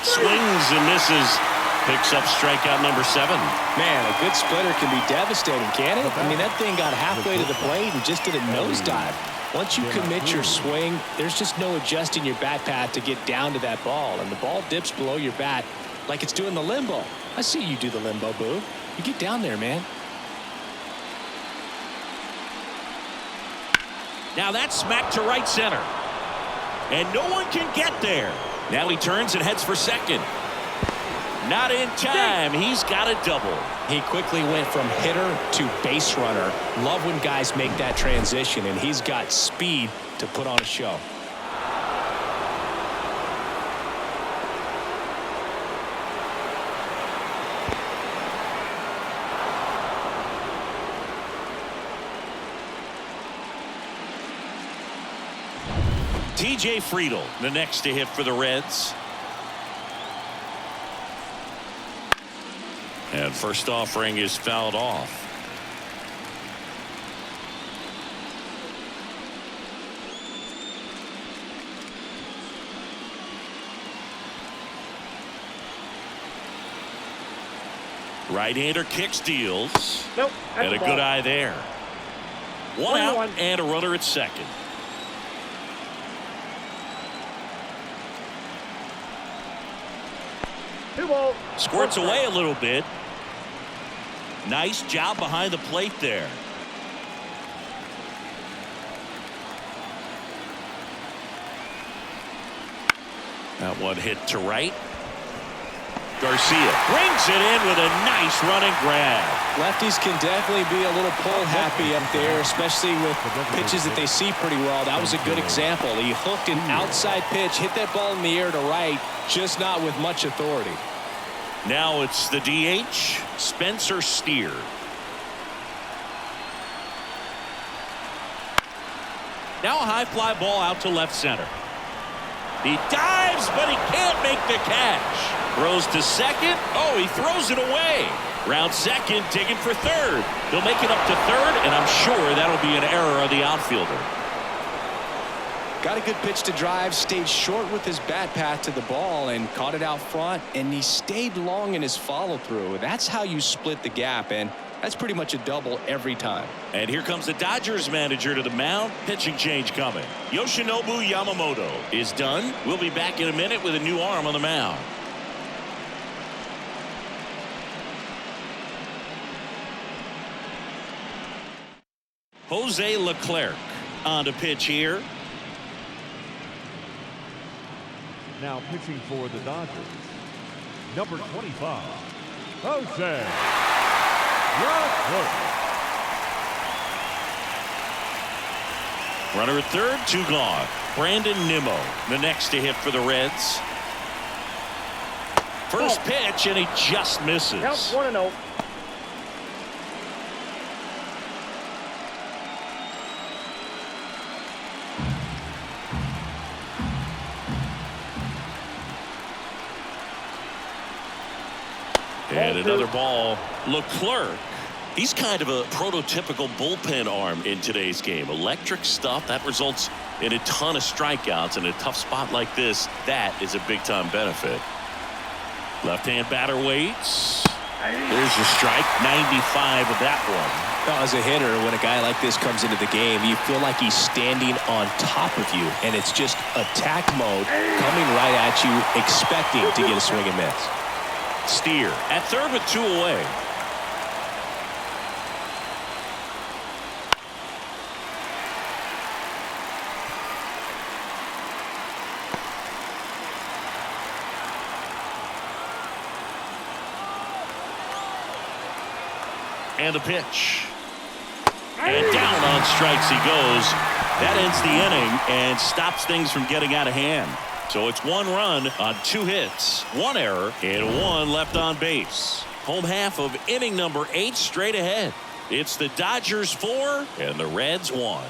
Swings and misses. Picks up strikeout number 7. Man, a good splitter can be devastating, can't it? I mean, that thing got halfway to the plate and just did a nosedive. Once you commit your swing, there's just no adjusting your bat path to get down to that ball. And the ball dips below your bat like it's doing the limbo. I see you do the limbo, Boo. You get down there, man. Now that's smacked to right center. And no one can get there. Now he turns and heads for second. Not in time. He's got a double. He quickly went from hitter to base runner. Love when guys make that transition, and he's got speed to put on a show. TJ Friedl, the next to hit for the Reds. And first offering is fouled off. Right-hander kicks, deals. Nope. And a good eye there. One out and a runner at second. Two ball. Squirts away a little bit. Nice job behind the plate there. That one hit to right. Garcia brings it in with a nice running grab. Lefties can definitely be a little pull happy up there, especially with pitches that they see pretty well. That was a good example. He hooked an outside pitch, hit that ball in the air to right, just not with much authority. Now it's the DH, Spencer Steer. Now a high fly ball out to left center. He dives, but he can't make the catch. Throws to second. Oh, he throws it away. Round second, digging for third. He'll make it up to third, and I'm sure that'll be an error of the outfielder. Got a good pitch to drive, stayed short with his bat path to the ball and caught it out front, and he stayed long in his follow through. That's how you split the gap, and that's pretty much a double every time. And here comes the Dodgers manager to the mound. Pitching change coming. Yoshinobu Yamamoto is done. We'll be back in a minute with a new arm on the mound. Jose Leclerc on to pitch here. Now pitching for the Dodgers, number 25, Jose Leclerc. Runner at third, two gone. Brandon Nimmo, the next to hit for the Reds. First pitch, and he just misses. Count 1-0. And another ball. Leclerc, he's kind of a prototypical bullpen arm in today's game. Electric stuff that results in a ton of strikeouts. In a tough spot like this, that is a big time benefit. Left-hand batter waits. There's a strike. 95 of that one. Now, as a hitter, when a guy like this comes into the game, you feel like he's standing on top of you, and it's just attack mode coming right at you, expecting to get a swing and miss. Steer at third with two away. And the pitch. And down on strikes he goes. That ends the inning and stops things from getting out of hand. So it's one run on two hits, one error, and one left on base. Home half of inning number 8 straight ahead. It's the Dodgers 4 and the Reds 1.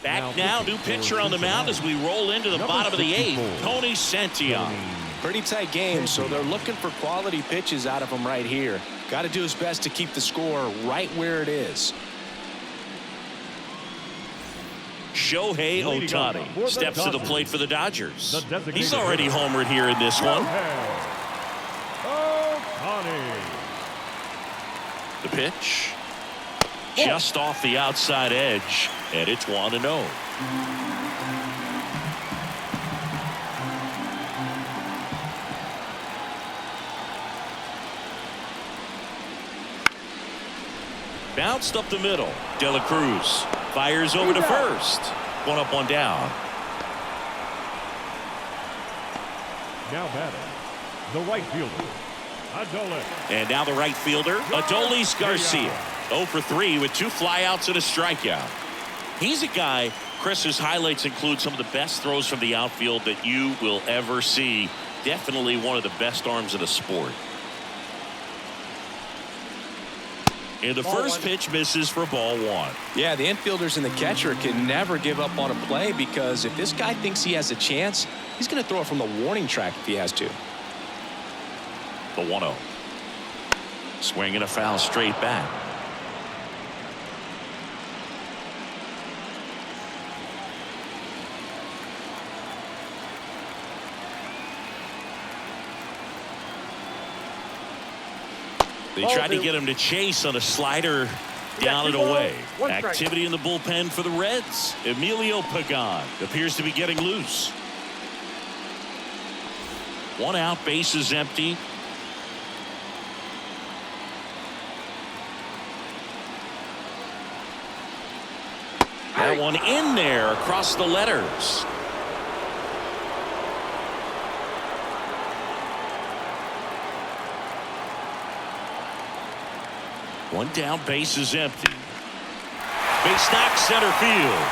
Back now, new pitcher on the mound as we roll into the bottom of the 8th. Tony Santillan. Pretty tight game, so they're looking for quality pitches out of him right here. Got to do his best to keep the score right where it is. Shohei Ohtani steps to the plate for the Dodgers. He's already homered here in this one. Ohtani. The pitch. Just off the outside edge, and it's 1-0. Bounced up the middle. Cruz fires over to first. One up, one down. Now batting, the right fielder, Adolis. And now the right fielder, Adolis Garcia. 0 for 3 with 2 flyouts and a strikeout. He's a guy, Chris's highlights include some of the best throws from the outfield that you will ever see. Definitely one of the best arms in the sport. And the first pitch misses for ball 1. Yeah, the infielders and the catcher can never give up on a play, because if this guy thinks he has a chance, he's going to throw it from the warning track if he has to. The 1-0. Swing and a foul straight back. They tried to get him to chase on a slider down and away. Activity in the bullpen for the Reds. Emilio Pagan appears to be getting loose. 1 out, bases empty. That one in there across the letters. One down, base is empty. Base knock, center field.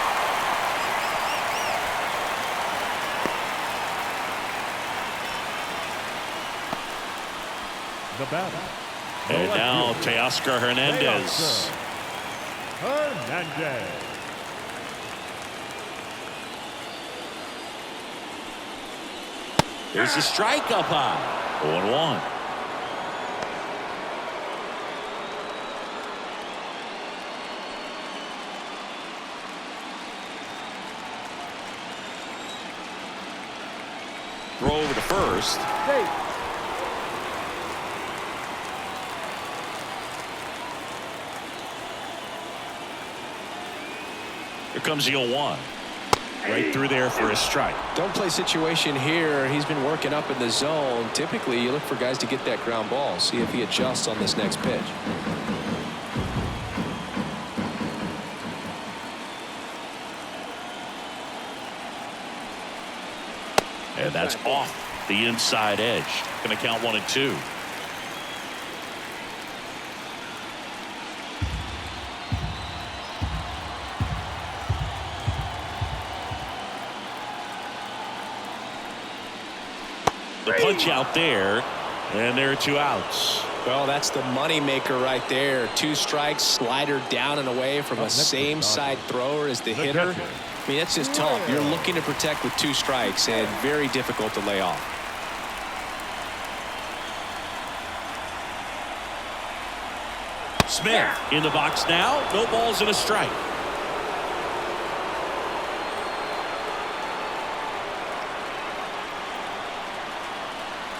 The batter. And now Teoscar Hernandez. Hernandez. There's a strike up high. 0-1. Throw over to first. Here comes the 0-1. Right through there for a strike. Don't play situation here. He's been working up in the zone. Typically, you look for guys to get that ground ball. See if he adjusts on this next pitch. And that's off the inside edge. Going to count 1-2. The punch out there, and there are 2 outs. Well, that's the money maker right there. 2 strikes, slider down and away from a same side thrower as the hitter. I mean, that's just tough. You're looking to protect with 2 strikes, and very difficult to lay off. Smith in the box now. No balls and a strike.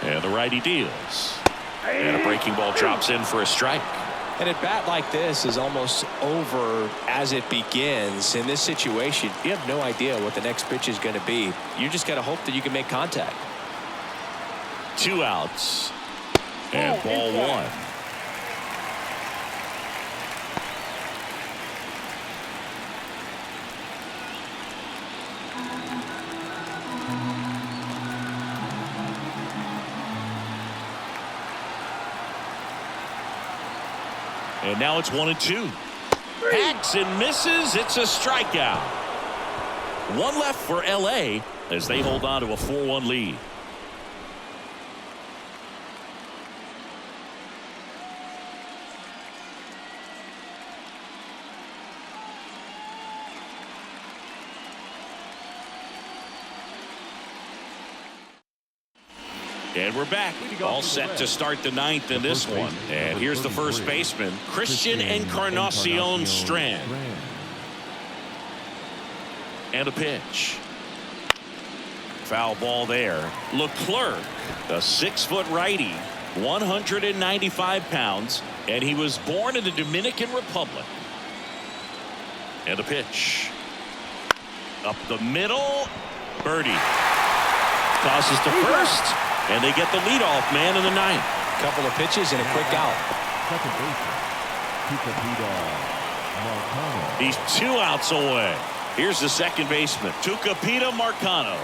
And the righty deals. And a breaking ball drops in for a strike. And at bat like this is almost over as it begins. In this situation, you have no idea what the next pitch is going to be. You just got to hope that you can make contact. 2 outs. And ball 1. And now it's 1-2. Hacks and misses. It's a strikeout. 1 left for LA as they hold on to a 4-1 lead. And we're back. All set to start the 9th in this one. And here's the first baseman, Christian Encarnacion Strand. And a pitch. Foul ball there. Leclerc, a 6-foot righty, 195 pounds, and he was born in the Dominican Republic. And a pitch. Up the middle. Birdie. Tosses to first. And they get the leadoff man in the 9th. Couple of pitches and a quick out. Second baseman, Marcano. He's 2 outs away. Here's the second baseman, Tucupita Marcano.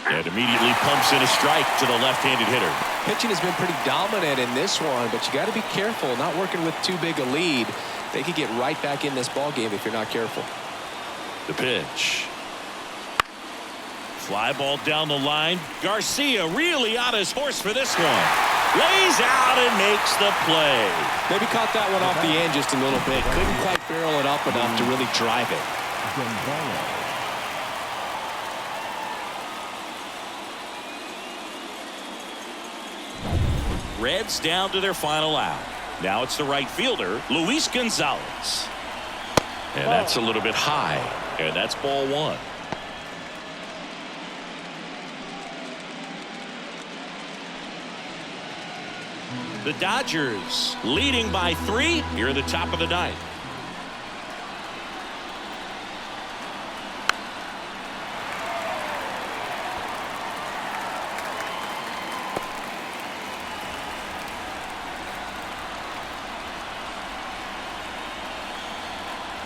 And immediately pumps in a strike to the left-handed hitter. Pitching has been pretty dominant in this one, but you got to be careful not working with too big a lead. They could get right back in this ball game if you're not careful. The pitch. Fly ball down the line. Garcia really on his horse for this one. Lays out and makes the play. Maybe caught that one off the end just a little bit. Couldn't quite barrel it up enough to really drive it. Reds down to their final out. Now it's the right fielder, Luis Gonzalez. And that's a little bit high. And that's ball one. The Dodgers leading by 3 here in the top of the ninth.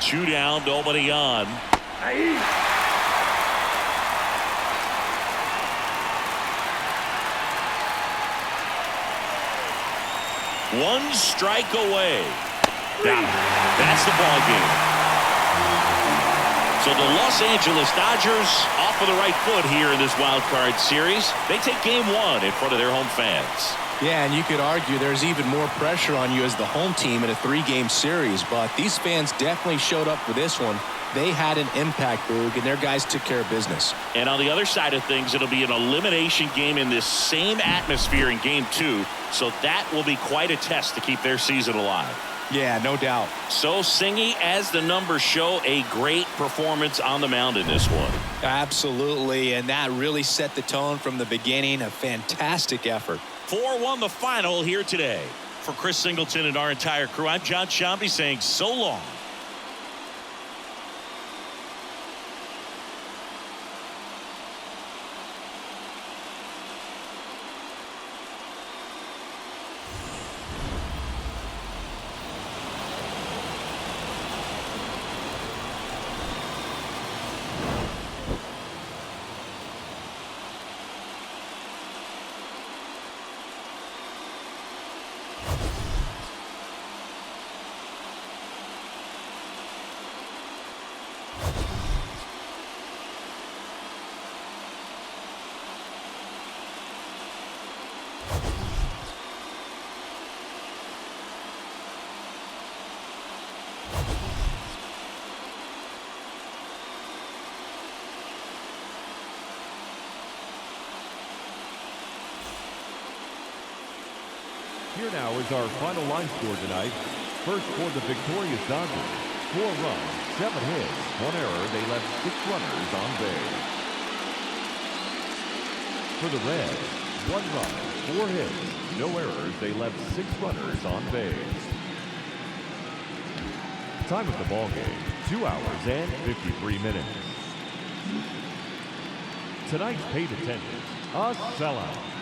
Two down, nobody on. One strike away. That's the ball game. So the Los Angeles Dodgers off of the right foot here in this wild card series. They take game 1 in front of their home fans. Yeah, and you could argue there's even more pressure on you as the home team in a 3-game series, but these fans definitely showed up for this one. They had an impact, Boog, and their guys took care of business. And on the other side of things, it'll be an elimination game in this same atmosphere in game 2, so that will be quite a test to keep their season alive. Yeah, no doubt. So Singy, as the numbers show, a great performance on the mound in this one. Absolutely, and that really set the tone from the beginning. A fantastic effort. 4-1 the final here today. For Chris Singleton and our entire crew, I'm John Shambi saying so long. Here now is our final line score tonight. First for the victorious Dodgers, 4 runs, 7 hits, 1 error. They left 6 runners on base. For the Reds, 1 run, 4 hits, no errors. They left 6 runners on base. Time of the ball game, 2 hours and 53 minutes. Tonight's paid attendance, a sellout.